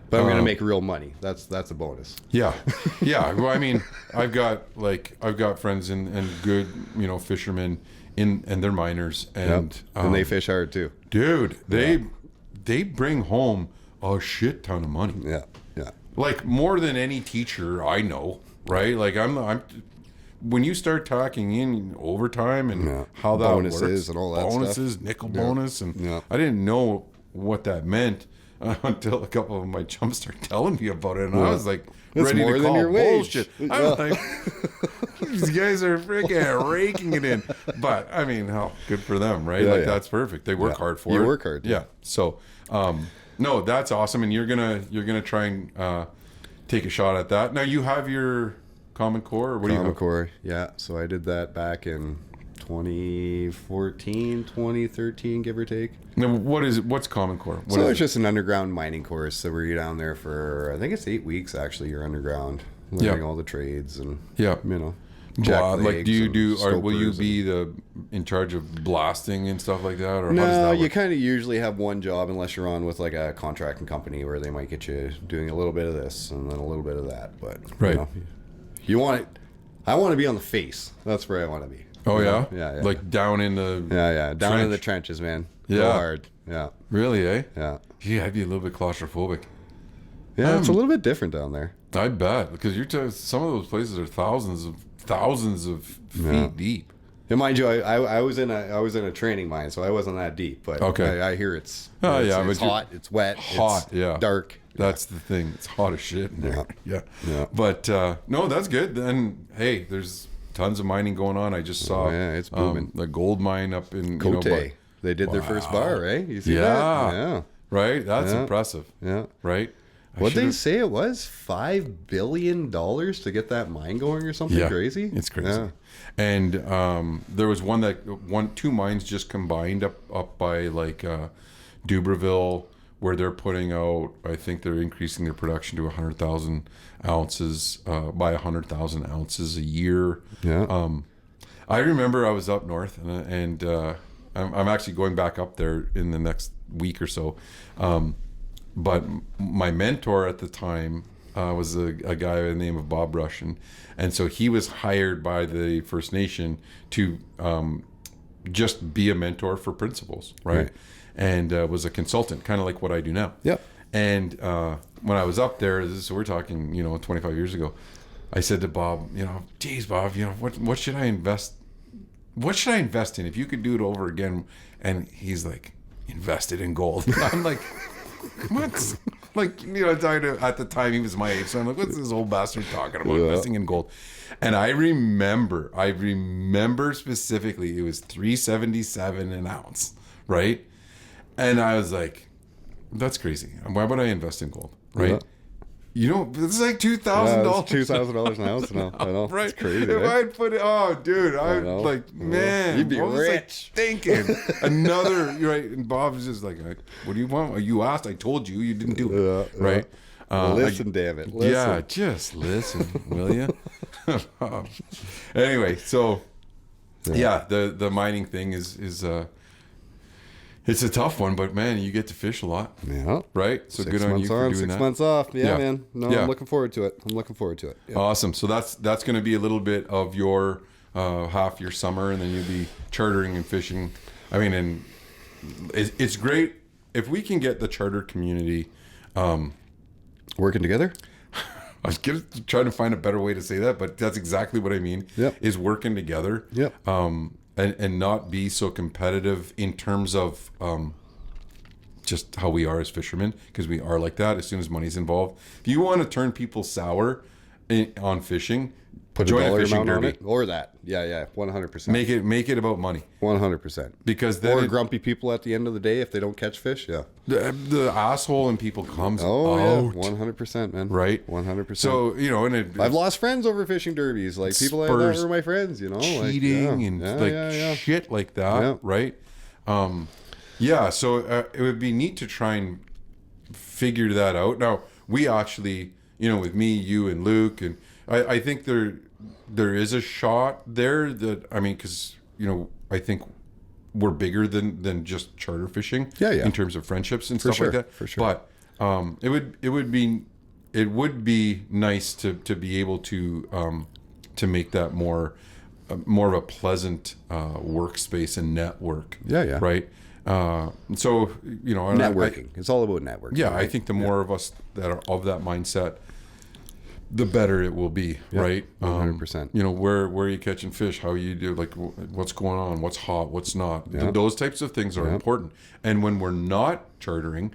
But I'm gonna make real money. That's a bonus. Yeah. Yeah. Well, I mean, I've got friends and good, you know, fishermen and they're miners, and And they fish hard too. dude, they bring home a shit ton of money. Yeah. Yeah. Like more than any teacher I know, right? Like I'm when you start talking in overtime and how that Bonuses works, and all that bonuses, stuff. nickel Yeah. bonus, and Yeah. I didn't know what that meant until a couple of my chums started telling me about it, and I was like, That's ready more to than call your wage. bullshit. I was like, these guys are freaking raking it in. But I mean, how good for them, right? Yeah, like yeah. that's perfect. They work hard for it. You work hard. Yeah. So, no, that's awesome, and you're gonna try and take a shot at that. Now you have your Common Core, or what do you Common have? Core, yeah. So I did that back in 2014, 2013, give or take. Now, what's Common Core? What So is it's it? just an underground mining course. So we're down there for, I think it's 8 weeks actually. You're underground, learning all the trades and Like, do you legs do? and Will you stopers be in charge of blasting and stuff like that, or how does No, that you work? kind of usually have one job unless you're on with like a contracting company where they might get you doing a little bit of this and then a little bit of that. But Right. You want it. I want to be on the face. That's where I want to be. Oh yeah? Yeah. Like down in the Down in the trench. trenches, man. Yeah. Go hard. Yeah. Really, eh? Yeah. Gee, I'd be a little bit claustrophobic. Yeah, it's a little bit different down there. I bet, because some of those places are thousands of feet deep. And mind you, I was in a training mine, so I wasn't that deep. But Okay. I hear it's Oh, it's, yeah, it's but you're- hot, it's wet, Hot, it's yeah. dark. That's the thing. It's hot as shit in there. Yeah. Yeah. But no, that's good. Then hey, there's tons of mining going on. I just saw it's booming. the gold mine up in Cote. They did their first bar, right? You see that? Yeah. Right? That's Yeah. impressive. Yeah. Right? What they say it was $5 billion to get that mine going or something crazy. It's crazy. Yeah. And there was two mines just combined up by like Dubreuilville, where they're putting out. I think they're increasing their production to 100,000 ounces by 100,000 ounces a year. Yeah. I remember I was up north, and I'm actually going back up there in the next week or so. But my mentor at the time was a guy by the name of Bob Rush, and so he was hired by the First Nation to just be a mentor for principals, right? And was a consultant, kind of like what I do now. Yep. And when I was up there, so we're talking, 25 years ago, I said to Bob, geez, Bob, what should I invest? What should I invest in if you could do it over again? And he's like, invested in gold. I'm like, what? Like, at the time he was my age, so I'm like, what's this old bastard talking about investing in gold? And I remember specifically it was $3.77 an ounce, right? And I was like, that's crazy. Why would I invest in gold, right? Yeah. This is like $2,000. $2,000 an ounce now. I know. Right. It's crazy. If right? I'd put it, dude, I'd know. like, man, You'd be what was I rich. thinking? Another, right? And Bob's just like, what do you want? You asked, I told you, you didn't do it, right? Listen, damn it. Listen. Yeah, just listen, will you? Anyway, so the mining thing is it's a tough one, but man, you get to fish a lot. Yeah. Right? So 6 good on you months for on, doing 6 that. months off. Yeah, Yeah. man. No, Yeah. I'm looking forward to it. Yeah. Awesome. So that's going to be a little bit of your half your summer, and then you'll be chartering and fishing. I mean, and it's great if we can get the charter community Working together? I was trying to find a better way to say that, but that's exactly what I mean. Yep. Is working together. Yep. And not be so competitive in terms of just how we are as fishermen, because we are like that as soon as money's involved. If you want to turn people sour on fishing, Put join a dollar fishing amount on derby. it? Or that. Yeah, 100%. Make it about money, 100%. because then Or grumpy people at the end of the day if they don't catch fish. Yeah. the asshole in people comes Oh, out. yeah. 100%, man. Right? 100%. So and I've lost friends over fishing derbies. Like people I thought Spurs, were my friends, cheating and shit like that, Yeah. right? So it would be neat to try and figure that out. Now we actually, with me, you, and Luke, and I think there is a shot there that because I think we're bigger than just charter fishing. Yeah. In terms of friendships and For stuff sure, like that. for sure. But it would be nice to be able to make that more of a pleasant workspace and network. Yeah. Right. So Networking. It's all about networking. Yeah, right? I think the more of us that are of that mindset, the better it will be, right? 100%. Where are you catching fish? How you do, like, what's going on? What's hot? What's not? Yeah. Those types of things are important. And when we're not chartering,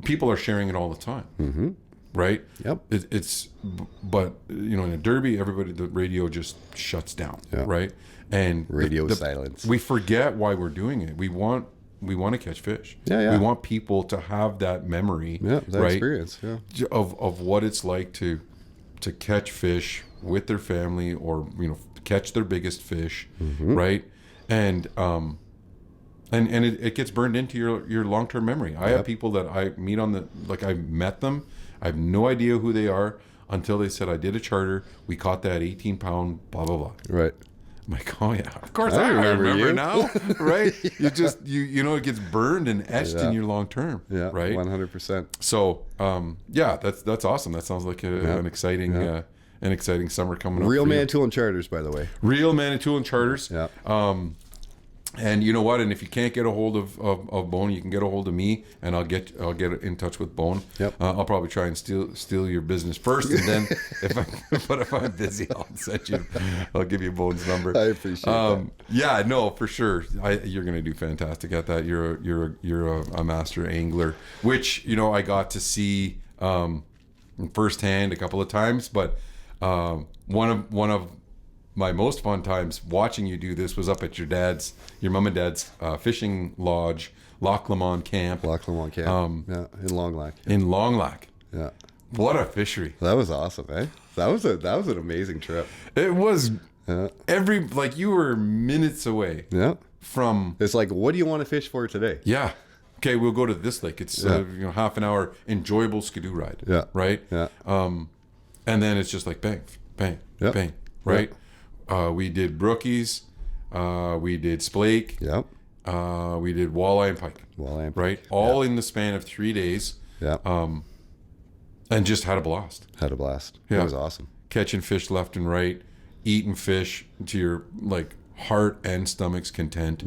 people are sharing it all the time. Mm-hmm. Right? Yep. But you know, in a derby, the radio just shuts down. Yeah. Right? And Radio silence. We forget why we're doing it. We want to catch fish. Yeah. We want people to have that memory. Yeah, that right? experience. Yeah. Of what it's like to catch fish with their family, or you know, catch their biggest fish, right? And it gets burned into your long-term memory. I have people that I meet I met them. I have no idea who they are until they said, I did a charter. We caught that 18-pound, blah, blah, blah. Right. I'm like, oh yeah, of course I remember now, right? You just, you know, it gets burned and etched in your long-term, right? 100%. So, that's awesome. That sounds like an exciting summer coming up. Real Manitoulin charters, by the way. Real Manitoulin charters. Yeah. And you know what? And if you can't get a hold of Bone, you can get a hold of me, and I'll get in touch with Bone. Yep. I'll probably try and steal your business first, and then if I'm busy, I'll give you Bone's number. I appreciate that. Yeah, no, for sure. You're gonna do fantastic at that. You're a master angler, which, you know, I got to see firsthand a couple of times, but one of my most fun times watching you do this was up at your mom and dad's fishing lodge, Loch Lomond Camp. In Long Lac. In Long Lac. Yeah. What a fishery. That was awesome, eh? That was an amazing trip. It was you were minutes away. Yeah. From. It's like, what do you want to fish for today? Yeah. Okay, we'll go to this lake. It's half an hour enjoyable skidoo ride. Yeah. Right. Yeah. And then it's just like bang, bang, bang. Right. Yeah. We did brookies, we did splake, we did walleye and pike, right? All in the span of 3 days, and just had a blast. Yeah, it was awesome. Catching fish left and right, eating fish to your heart and stomach's content.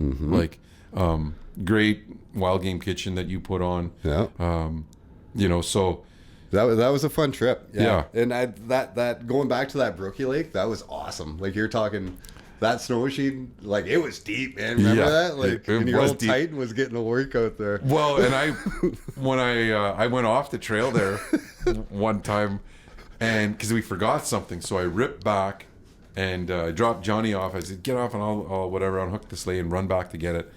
Great wild game kitchen that you put on. You know, so. That was a fun trip. Yeah. And that going back to that Brookie Lake, that was awesome. Like, you're talking that snow machine, like, it was deep, man. Remember that? Like, and your old Titan was getting a workout there. Well, and when I went off the trail there one time, and because we forgot something, so I ripped back and I dropped Johnny off. I said, get off and I'll unhook the sleigh and run back to get it.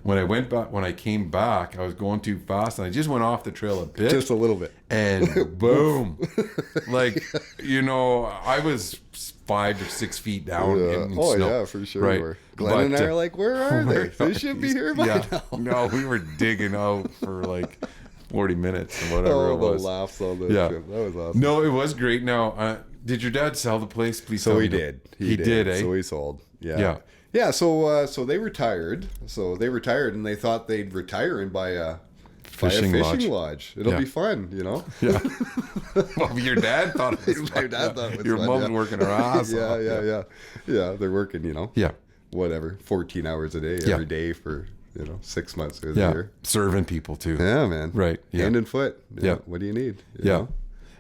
When I came back, I was going too fast, and I just went off the trail a bit. Just a little bit. And boom. You know, I was 5 or 6 feet down in snow. Yeah, for sure. Right? We were. Glenn and I are like, where are they? They should be here by now. No, we were digging out for 40 minutes or whatever it was. The laughs on this trip. That was awesome. No, it was great. Now, did your dad sell the place? Please tell me. So he did. He did, eh? So he sold. Yeah. Yeah. Yeah, so they retired. And they thought they'd retire and buy a fishing lodge. It'll be fun, you know. Yeah. Well, your dad thought it was fun. My dad thought it was your fun. mom's working her ass off. Yeah, they're working, you know. Yeah. Whatever, 14 hours a day every day for 6 months of the year. Serving people too. Yeah, man. Right. Yeah. Hand and foot. Yeah. What do you need? You know?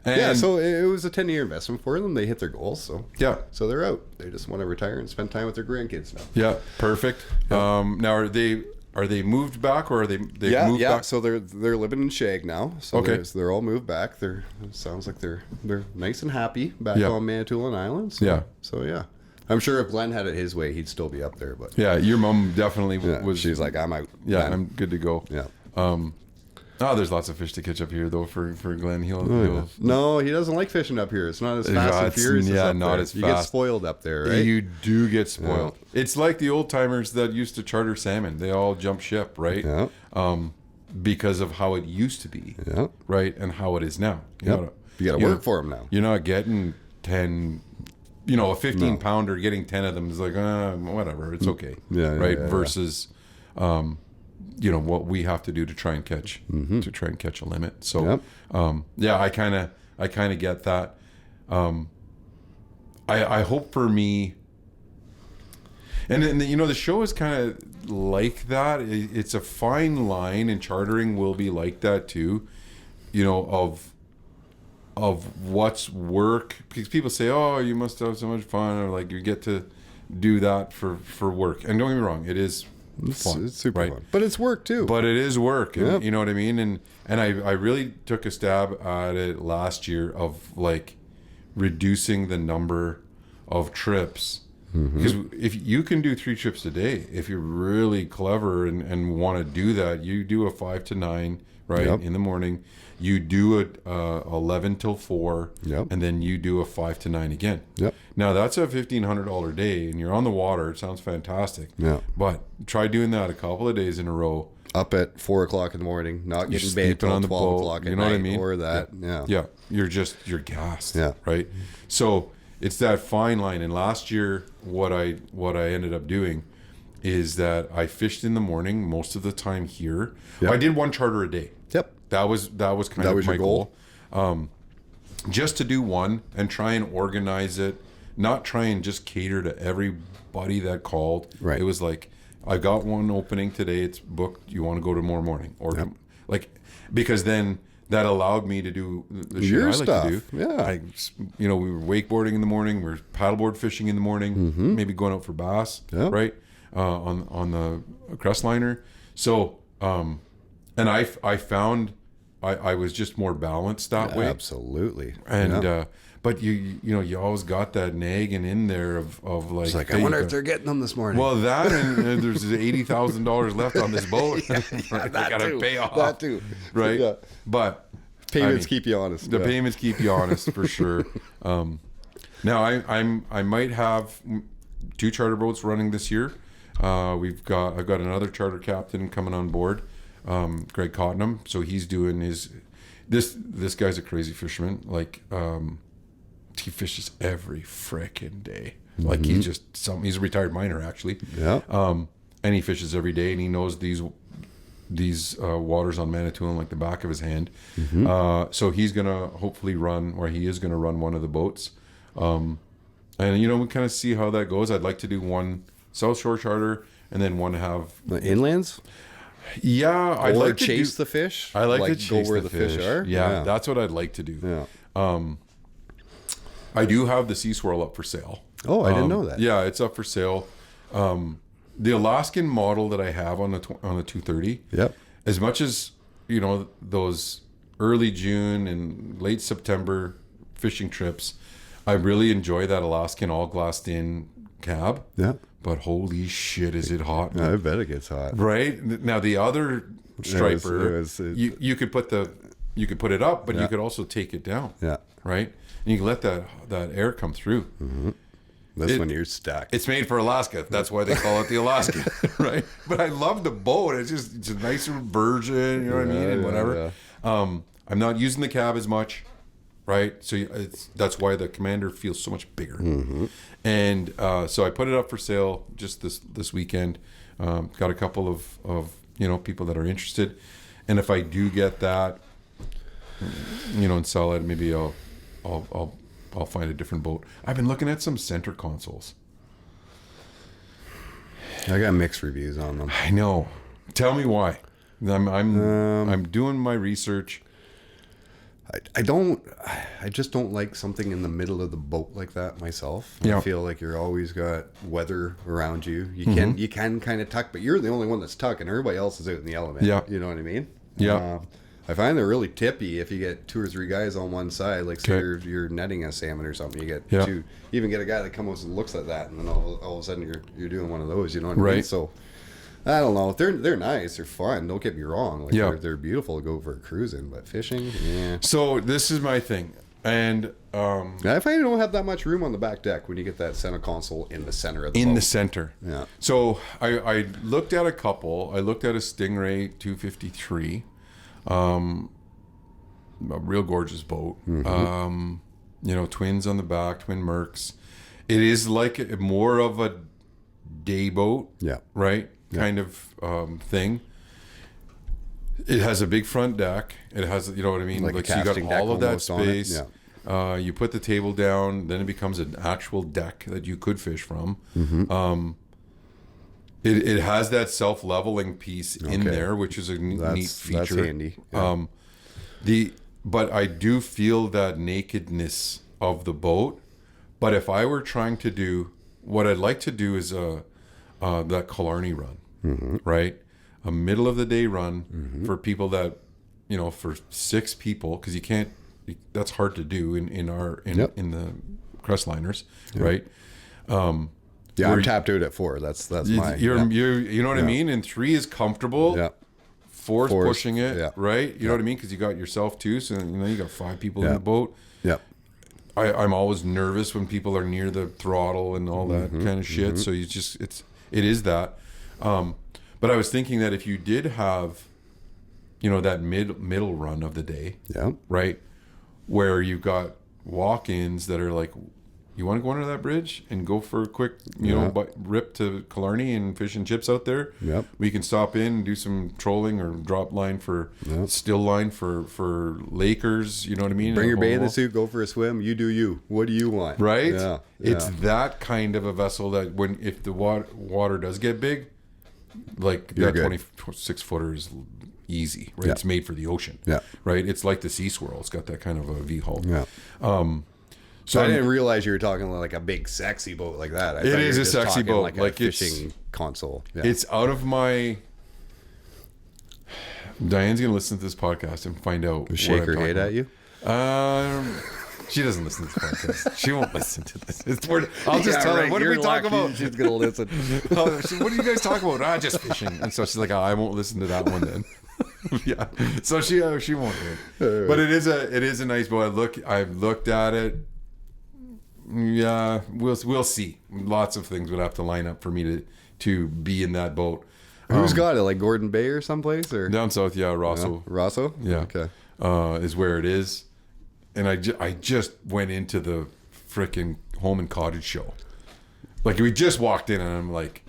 And so it was a 10-year investment for them. They hit their goals, so they're out. They just want to retire and spend time with their grandkids now. Yeah, perfect. Now are they moved back, or are they moved back? So they're living in Shag now. So okay. They're all moved back. It sounds like they're nice and happy back on Manitoulin Island. So yeah. I'm sure if Glenn had it his way, he'd still be up there. But your mom definitely was. She's like, I'm out. Yeah, I'm good to go. Yeah. There's lots of fish to catch up here, though, for Glenn. No, he doesn't like fishing up here. It's not as fast and furious as up there. As fast. You get spoiled up there, right? You do get spoiled. Yeah. It's like the old timers that used to charter salmon. They all jump ship, right? Yeah. Because of how it used to be, right, and how it is now. You got to work for them now. You're not getting 10... a 15-pounder, getting 10 of them is like, whatever, it's okay. Right? Versus... what we have to do to try and catch a limit. So I kind of get that. I hope for me, and the show is kind of like that. It's a fine line, and chartering will be like that too. Of what's work, because people say, oh, you must have so much fun, or like you get to do that for work. And don't get me wrong, it is fun. It's super right? fun. But it's work too. But it is work. And, Yep. you know what I mean? And I really took a stab at it last year of like reducing the number of trips. Because if you can do 3 trips a day, if you're really clever and want to do that, you do a 5 to 9, right, Yep. in the morning. You do it 11 till 4, Yep. and then you do a 5 to 9 again. Yep. Now that's a $1,500 day, and you're on the water. It sounds fantastic. Yeah. But try doing that a couple of days in a row. Up at 4 o'clock in the morning, not You're getting bait sleeping till on the 12 boat. o'clock at You know what I night mean? or that. Yeah. Yeah, you're gassed. Yeah. Right. So it's that fine line. And last year, what I ended up doing is that I fished in the morning most of the time here. Yep. I did 1 charter a day. Yep. That was kind That of was my your goal? just to do one and try and organize it, not try and just cater to everybody that called. Right. It was like, I got one opening today. It's booked. You want to go tomorrow morning, or Yep. like, because then that allowed me to do the shit Your I like stuff. to do. Yeah. We were wakeboarding in the morning. We were paddleboard fishing in the morning. Maybe going out for bass, Yep. right? On the crest liner. So, and I found I was just more balanced that way. Absolutely. And Yeah. but you always got that nagging in there of like, It's like, hey, I you wonder got- if they're getting them this morning. well, that and there's $80,000 left on this boat. Right? that I gotta too. pay off. That too. Right? Yeah. But Payments I mean, keep you honest. the yeah. payments keep you honest for sure. Now I might have 2 charter boats running this year. I've got another charter captain coming on board, Greg Cottenham. So he's doing this guy's a crazy fisherman. Like he fishes every frickin' day. Like he's a retired miner actually. Yeah. And he fishes every day, and he knows these waters on Manitoulin like the back of his hand. So he's gonna hopefully run, or he is gonna run one of the boats. And we kind of see how that goes. I'd like to do 1 South Shore charter, and then 1 have The inlands? yeah. I'd Or like to chase the fish? I like to Like, chase go where the the fish are? Yeah, Yeah. that's what I'd like to do. Yeah. I do have the Sea Swirl up for sale. Oh, I didn't know that. Yeah, it's up for sale. The Alaskan model that I have on the 230. Yep. As much as those early June and late September fishing trips, I really enjoy that Alaskan all glassed in cab. Yeah. But holy shit, is it hot? I bet it gets hot. Right now, the other striper, it was- you could put it up, but Yeah. you could also take it down. Yeah. Right, and you can let that air come through. This one you're stuck. It's made for Alaska. That's why they call it the Alaskan, right? But I love the boat. It's a nicer version, you know what I mean, and whatever. I'm not using the cab as much, right? So that's why the Commander feels so much bigger. And so I put it up for sale just this weekend. Got a couple of people that are interested, and if I do get that, and sell it, maybe I'll find a different boat. I've been looking at some center consoles. I got mixed reviews on them. I know. Tell me why. I'm doing my research. I just don't like something in the middle of the boat like that myself. Yeah. I feel like you're always got weather around you. You can kind of tuck, but you're the only one that's tucking. Everybody else is out in the element. Yeah. You know what I mean? Yeah. I find they're really tippy if you get 2 or 3 guys on one side. Like say Okay. you're netting a salmon or something. You get Yeah. 2. You even get a guy that comes and looks at that, and then all of a sudden you're doing one of those. You know what I mean? Right. So I don't know. They're nice. They're fun. Don't get me wrong. Like Yeah. they're beautiful to go for a cruise in, but fishing, yeah. So this is my thing, and I find you don't have that much room on the back deck when you get that center console in the center of the in boat. the center. Yeah. So I looked at a couple. I looked at a Stingray 253, a real gorgeous boat. Twins on the back, twin Mercs. It is like more of a day boat. Yeah. Right. Kind of thing. It has a big front deck. It has, you know what I mean? Like a so you got casting deck all of that almost on it. space. Yeah. You put the table down, then it becomes an actual deck that you could fish from. It has that self-leveling piece in Okay. there, which is a neat feature. That's handy. Yeah. But I do feel that nakedness of the boat. But if I were trying to do, what I'd like to do is that Killarney run. right? A middle of the day run for people that, for 6 people, because you can't. That's hard to do in the Crestliners, right? I'm tapped out at 4. That's my. You know what I mean? And 3 is comfortable. Yeah. 4 is pushing it, right? You know what I mean? Because you got yourself too, so you got 5 people in the boat. Yeah. I'm always nervous when people are near the throttle and all that kind of shit. So it is that. But I was thinking that if you did have, that middle run of the day, right, where you've got walk-ins that are like, you want to go under that bridge and go for a quick, rip to Killarney and fish and chips out there. Yep. We can stop in and do some trolling or drop line still line for Lakers. You know what I mean? Bring your bathing suit, go for a swim. You do you. What do you want? Right? Yeah. It's that kind of a vessel that if the water does get big, like You're that good. 26 footer is easy, right? Yeah. It's made for the ocean. Yeah. Right? It's like the Sea Swirl. It's got that kind of a V hull. Yeah. So I didn't realize you were talking like a big sexy boat like that. I thought It you is were a just sexy talking boat. like a Like, it's- fishing console. Yeah. it's out of my. Diane's gonna listen to this podcast and find out. Shake her head at you. She doesn't listen to this podcast. She won't listen to this. I'll just tell her. What did we talk about? She's gonna listen. What did you guys talk about? Just fishing. And so she's like, I won't listen to that one then. Yeah. So she won't do it. But it is a nice boat. I've looked at it. Yeah, we'll see. Lots of things would have to line up for me to be in that boat. Who's got it? Like Gordon Bay or someplace or Down south, yeah, Rosso. Rosso? Yeah. Okay. Is where it is. And I just went into the frickin' home and cottage show. Like, we just walked in and I'm like,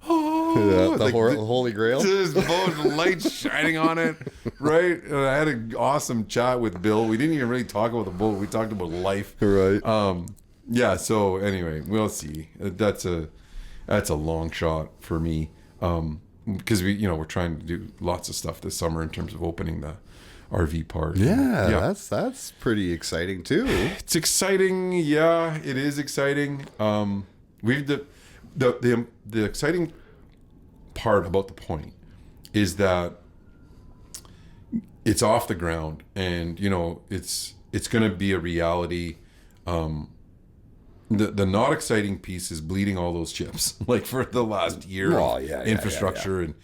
The like Holy Grail. This boat, lights shining on it, right? And I had an awesome chat with Bill. We didn't even really talk about the boat. We talked about life. Right. Yeah. So anyway, we'll see. That's a long shot for me. Because we're trying to do lots of stuff this summer in terms of opening the RV park. Yeah. That's pretty exciting too. It's exciting. Yeah, it is exciting. We've the exciting part about the point is that it's off the ground, and it's going to be a reality. The not exciting piece is bleeding all those chips, like for the last year. Infrastructure and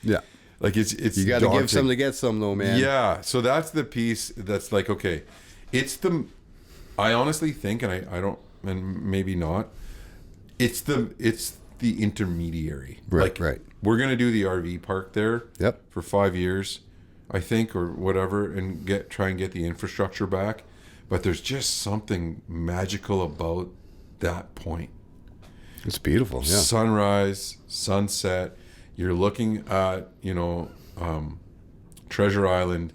like it's you got to give some to get some though, man. Yeah, so that's the piece that's like, okay, I honestly think, and I don't, and maybe not, it's the intermediary. Right. We're gonna do the RV park there. Yep. For 5 years, I think, or whatever, and try and get the infrastructure back. But there's just something magical about that point. It's beautiful. Yeah. Sunrise, sunset. You're looking at Treasure Island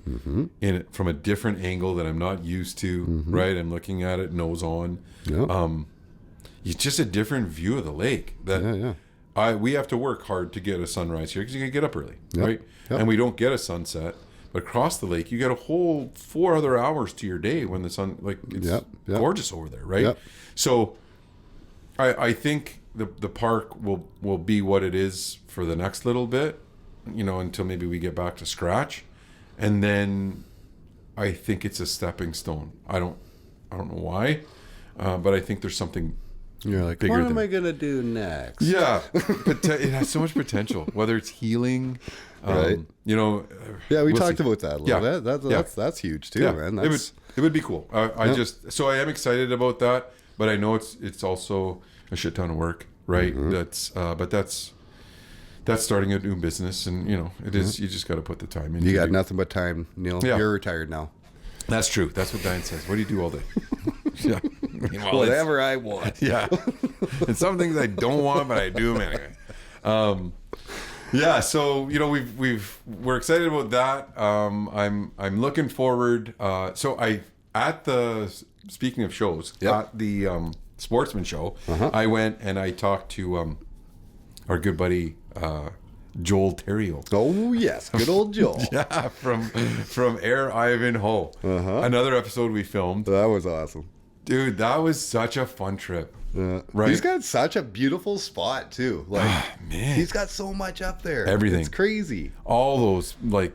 from a different angle that I'm not used to. Right, I'm looking at it nose on. Yeah. It's just a different view of the lake. We have to work hard to get a sunrise here because you can get up early, right? Yep. And we don't get a sunset. But across the lake, you get a whole 4 other hours to your day when the sun, it's gorgeous over there, right? Yep. So I think the park will be what it is for the next little bit, until maybe we get back to scratch. And then I think it's a stepping stone. I don't know why, but I think there's something. You're like, what am I gonna do next? Yeah, it has so much potential. Whether it's healing, right? Yeah, we talked about that a little bit. That's huge too, man. It would be cool. I am excited about that, but I know it's also a shit ton of work, right? That's starting a new business, and it is. You just got to put the time in. You got nothing but time, Neil. Yeah. You're retired now. That's true. That's what Diane says. What do you do all day? Yeah. Whatever I want. Yeah. And some things I don't want, but I do them anyway. Yeah. So we're excited about that. I'm looking forward. Speaking of shows, at the Sportsman show, I went and I talked to our good buddy Joel Theriault. Oh yes, good old Joel. Yeah, from Air Ivanhoe. Another episode we filmed. That was awesome. Dude, that was such a fun trip. Right? He's got such a beautiful spot too. Like, man, he's got so much up there. Everything. It's crazy. All those like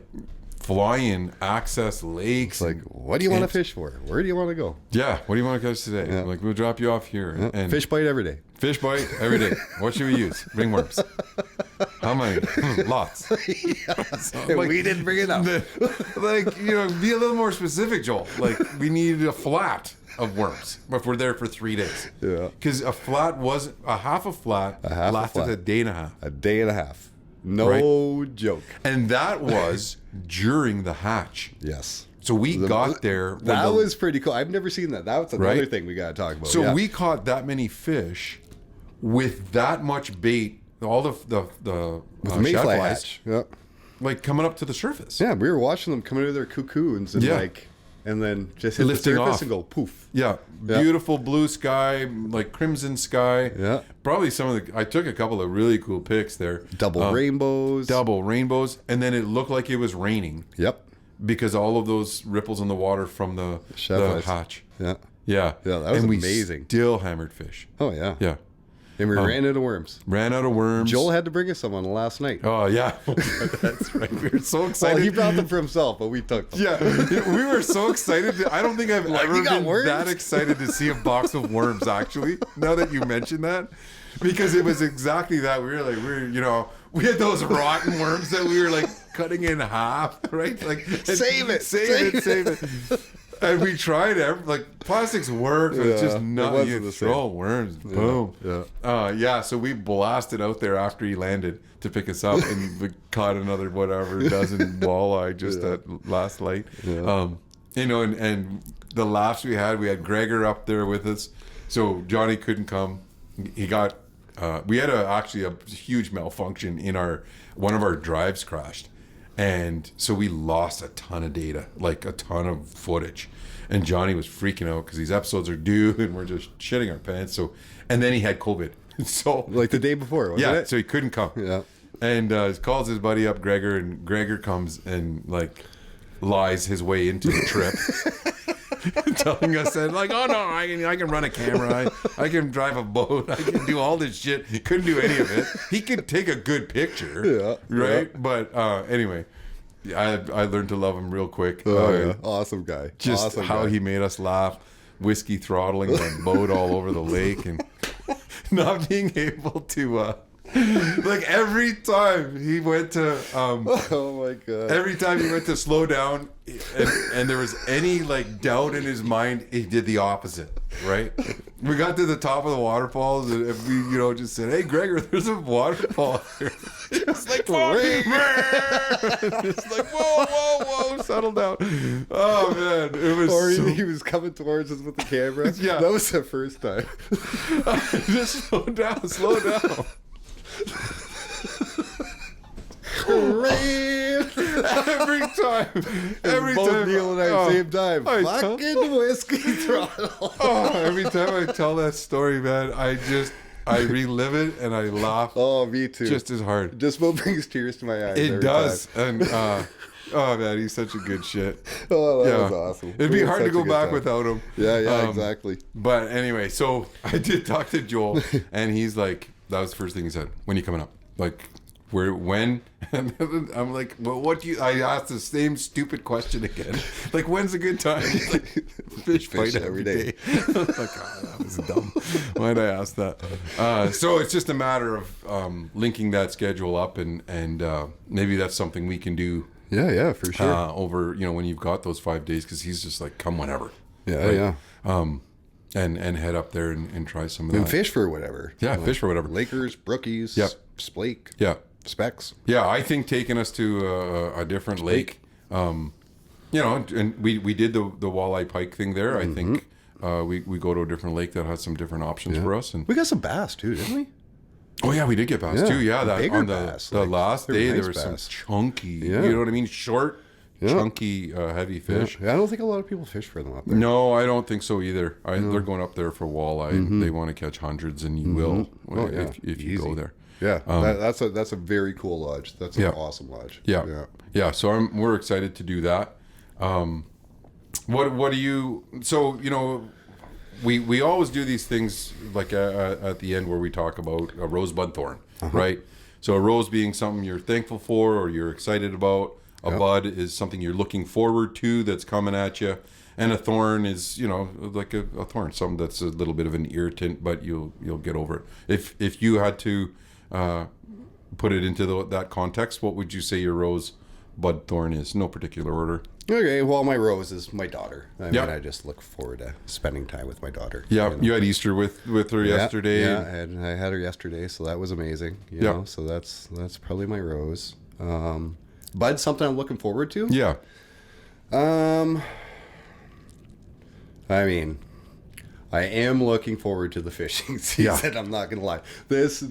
fly-in access lakes. It's like, what do you want to fish for? Where do you want to go? Yeah, what do you want to catch today? Like, we'll drop you off here. And fish bite every day. Fish bite every day. What should we use? Ringworms. How many? Lots. Like, we didn't bring it up. Like, you know, be a little more specific, Joel. Like, we needed a flat of worms if we're there for 3 days. Yeah. Because a half a flat lasted a day and a half. A day and a half. No joke. And that was during the hatch. Yes. So we got there. That was pretty cool. I've never seen that. That was another thing we got to talk about. So we caught that many fish with that much bait, all the mayfly hatch. Yep. Like coming up to the surface. Yeah, we were watching them come out of their cocoons and and then just hit lifting the surface off and go poof. Yeah. Beautiful blue sky, like crimson sky. Yeah. Probably I took a couple of really cool pics there. Double rainbows. And then it looked like it was raining. Yep. Because all of those ripples in the water from the hatch. Yeah. Yeah. Yeah, that was amazing. We still hammered fish. Oh, yeah. Yeah. And we ran out of worms. Joel had to bring us some on the last night. Oh, yeah. That's right. We were so excited. Well, he brought them for himself, but we took them. Yeah. We were so excited. I don't think I've ever been that excited to see a box of worms, actually, now that you mentioned that. Because it was exactly that. We had those rotten worms that we were like cutting in half, right? Like, save it. And we tried like plastics work, but it's just not. You throw worms, boom. Yeah. So we blasted out there after he landed to pick us up, and we caught another dozen walleye just at last light. And the laughs we had Gregor up there with us, so Johnny couldn't come. He got. We had actually a huge malfunction in one of our drives crashed. And so we lost a ton of data, like a ton of footage. And Johnny was freaking out because these episodes are due and we're just shitting our pants. And then he had COVID. So like the day before, wasn't it? So he couldn't come. Yeah. And calls his buddy up, Gregor, and Gregor comes and like lies his way into the trip. Telling us that, like, oh no, I can run a camera, I can drive a boat, I can do all this shit. He couldn't do any of it. He could take a good picture, right? Yeah. But anyway, I learned to love him real quick. Awesome guy. Just awesome how guy. He made us laugh, whiskey throttling the boat all over the lake, and not being able to. Like every time he went to oh my god, every time he went to slow down and there was any like doubt in his mind, he did the opposite, right? We got to the top of the waterfalls and if we just said, hey Gregor, there's a waterfall here. It's like it's like whoa, settle down. Oh man, it was. Or he was coming towards us with the camera. Yeah, that was the first time. Just slow down. every time both Neil and I at the same time. Fucking whiskey throttle. Every time I tell that story, man, I relive it and I laugh. Oh, me too. Just as hard. Just what brings tears to my eyes. It does. And oh man, he's such a good shit. Oh, that was awesome. It'd be hard to go back without him. Yeah, exactly. But anyway, so I did talk to Joel, and he's like, that was the first thing he said. When you coming up? Like, when? And I'm like, well, what do you? I asked the same stupid question again. Like, when's a good time? He's like, fish fight every day. I'm like, that was dumb. Why'd I ask that? So it's just a matter of linking that schedule up, and maybe that's something we can do. Yeah, for sure. Over, when you've got those 5 days, because he's just like, come whenever. Yeah, right? And head up there and try some of that. And fish for whatever. Yeah, fish for whatever. Lakers, brookies, splake. Yeah. Specs. Yeah, I think taking us to a different lake, and we did the walleye pike thing there. I think we go to a different lake that has some different options for us. And we got some bass too, didn't we? Oh yeah, we did get bass too. Yeah, that on bass, the last day nice there was bass. some chunky, you know what I mean, short, chunky, heavy fish. Yeah, I don't think a lot of people fish for them up there. No, I don't think so either. They're going up there for walleye. They want to catch hundreds, and you will if you go there. Yeah, that's a very cool lodge. That's an awesome lodge. Yeah. So we're excited to do that. What do you? So we always do these things like at the end where we talk about a rosebud thorn, right? So a rose being something you're thankful for or you're excited about. A bud is something you're looking forward to that's coming at you. And a thorn is, like a thorn, something that's a little bit of an irritant, but you'll get over it. If you had to put it into that context, what would you say your rose bud thorn is? No particular order. Okay, well, my rose is my daughter. I mean, I just look forward to spending time with my daughter. Yeah, you had Easter with her yesterday. Yeah, I had her yesterday, so that was amazing. You know, so that's probably my rose. Bud's something I'm looking forward to. Yeah. I mean, I am looking forward to the fishing season. I'm not gonna lie. This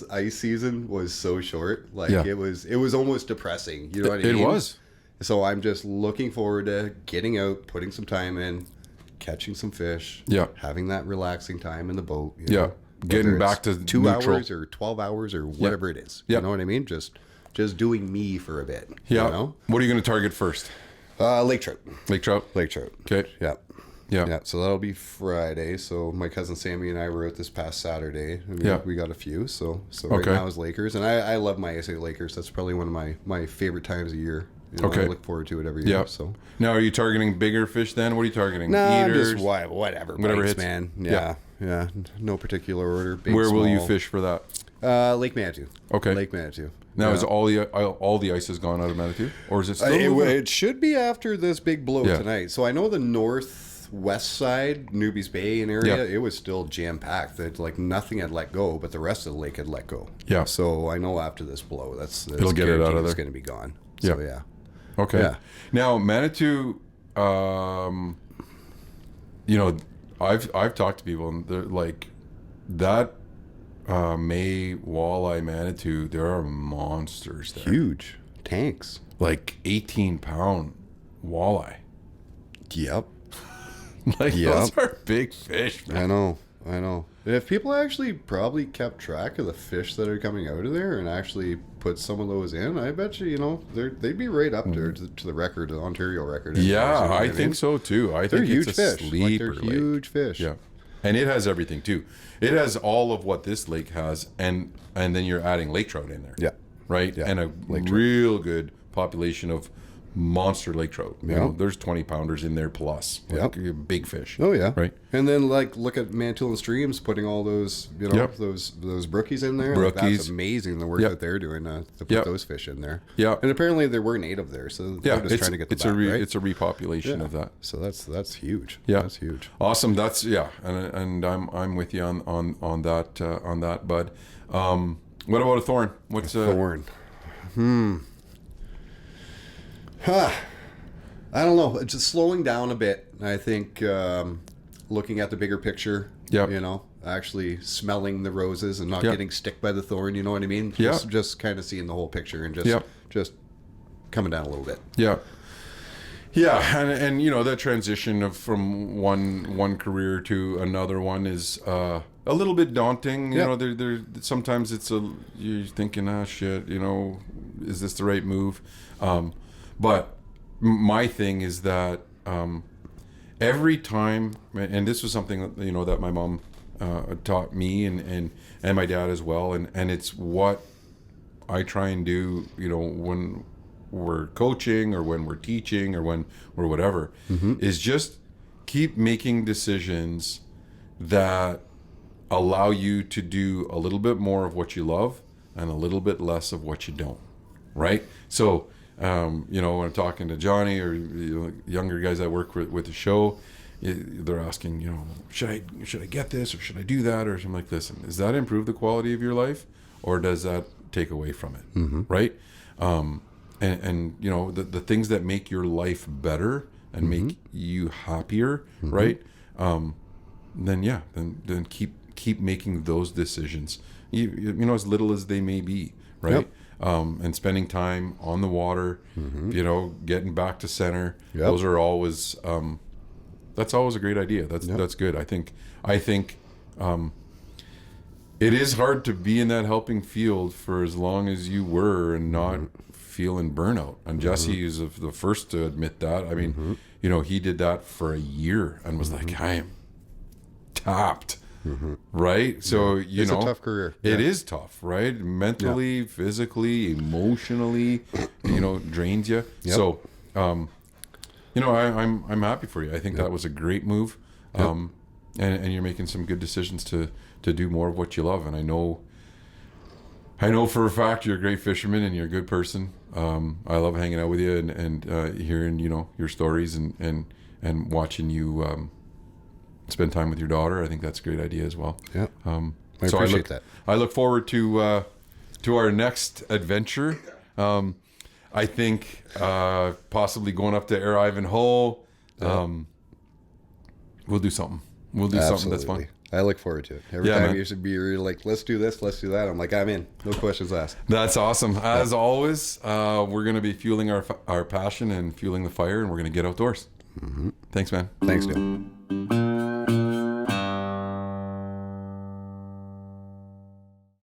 ice season was so short. Like it was almost depressing. You know what I mean? It was. So I'm just looking forward to getting out, putting some time in, catching some fish. Yeah. Having that relaxing time in the boat. You know, getting back to 2 neutral. hours or 12 hours or whatever it is. You know what I mean? Just doing me for a bit. Yeah. You know? What are you going to target first? Lake trout. Lake trout. Lake trout. Okay. Yeah. Yeah. Yeah. So that'll be Friday. So my cousin Sammy and I were out this past Saturday. We got a few. So right now is Lakers, and I love my SA Lakers. That's probably one of my favorite times of year. You know, I look forward to it every year. So now, are you targeting bigger fish then? What are you targeting? No, Eaters? just whatever bites, hits, man. Yeah. No particular order. Big, Where small. will you fish for that? Lake Manitou. Okay. Lake Manitou. Now is all the ice has gone out of Manitou, or is it still? It should be after this big blow tonight. So I know the northwest side, Newbies Bay and area, it was still jam packed. That like nothing had let go, but the rest of the lake had let go. Yeah. So I know after this blow, it'll get it out of there. It's going to be gone. So yeah. Okay. Yeah. Now Manitou, I've talked to people and they're like that. May walleye Manitou, there are monsters there. Huge tanks, like 18-pound walleye. Yep. Those are big fish, man. I know. If people actually probably kept track of the fish that are coming out of there and actually put some of those in, I bet you, they'd be right up there to the record, the Ontario record. Yeah, I think so too. I think huge it's a fish. sleeper They're huge fish. Yeah. And it has everything too. It has all of what this lake has, and then you're adding lake trout in there. Yeah. Right? Yeah. And a real good population of monster lake trout. You know, there's 20-pounders in there plus. Big fish. Oh yeah. Right. And then look at Manitoulin Streams putting all those, those brookies in there. Brookies. That's amazing the work that they're doing to put those fish in there. Yeah. And apparently there were native there, so they're just trying to get them back, right? It's a repopulation of that. So that's huge. Yeah. That's huge. Awesome. That's and I'm with you on that, bud. What about a thorn? What's a thorn? I don't know. It's just slowing down a bit. I think looking at the bigger picture. Yeah. Actually smelling the roses and not getting stick by the thorn. You know what I mean? Just kind of seeing the whole picture and just coming down a little bit. Yeah. Yeah, and that transition from one career to another one is a little bit daunting. You know, there sometimes you're thinking, shit, is this the right move? But my thing is that every time, and this was something that my mom taught me and my dad as well, and it's what I try and do, when we're coaching or when we're teaching or when we're whatever, is just keep making decisions that allow you to do a little bit more of what you love and a little bit less of what you don't, right? So when I'm talking to Johnny or younger guys I work with the show, they're asking, should I get this or should I do that or something like this? And does that improve the quality of your life or does that take away from it, right? And the things that make your life better and make you happier, right? Then keep making those decisions, as little as they may be, right? And spending time on the water, getting back to center. Those are always that's always a great idea. That's good. I think it is hard to be in that helping field for as long as you were and not feeling burnout. And Jesse is the first to admit that. I mean, he did that for a year and was like, tapped. Right? So, you it's know, a tough career. It is tough, right? Mentally, physically, emotionally, you know, drains you. So, you know, I'm happy for you. I think that was a great move. And you're making some good decisions to do more of what you love. And I know for a fact you're a great fisherman and you're a good person. I love hanging out with you and hearing, you know, your stories and watching you spend time with your daughter. I think that's a great idea as well. Yeah. I appreciate that. I look forward to our next adventure. I think possibly going up to Air Ivanhoe. We'll do something. We'll do something that's fun. I look forward to it. Every time you should be like, let's do this, let's do that. I'm like, I'm in. No questions asked. That's awesome. As always, we're going to be fueling our passion and fueling the fire, and we're going to get outdoors. Thanks, man. Thanks, Neil.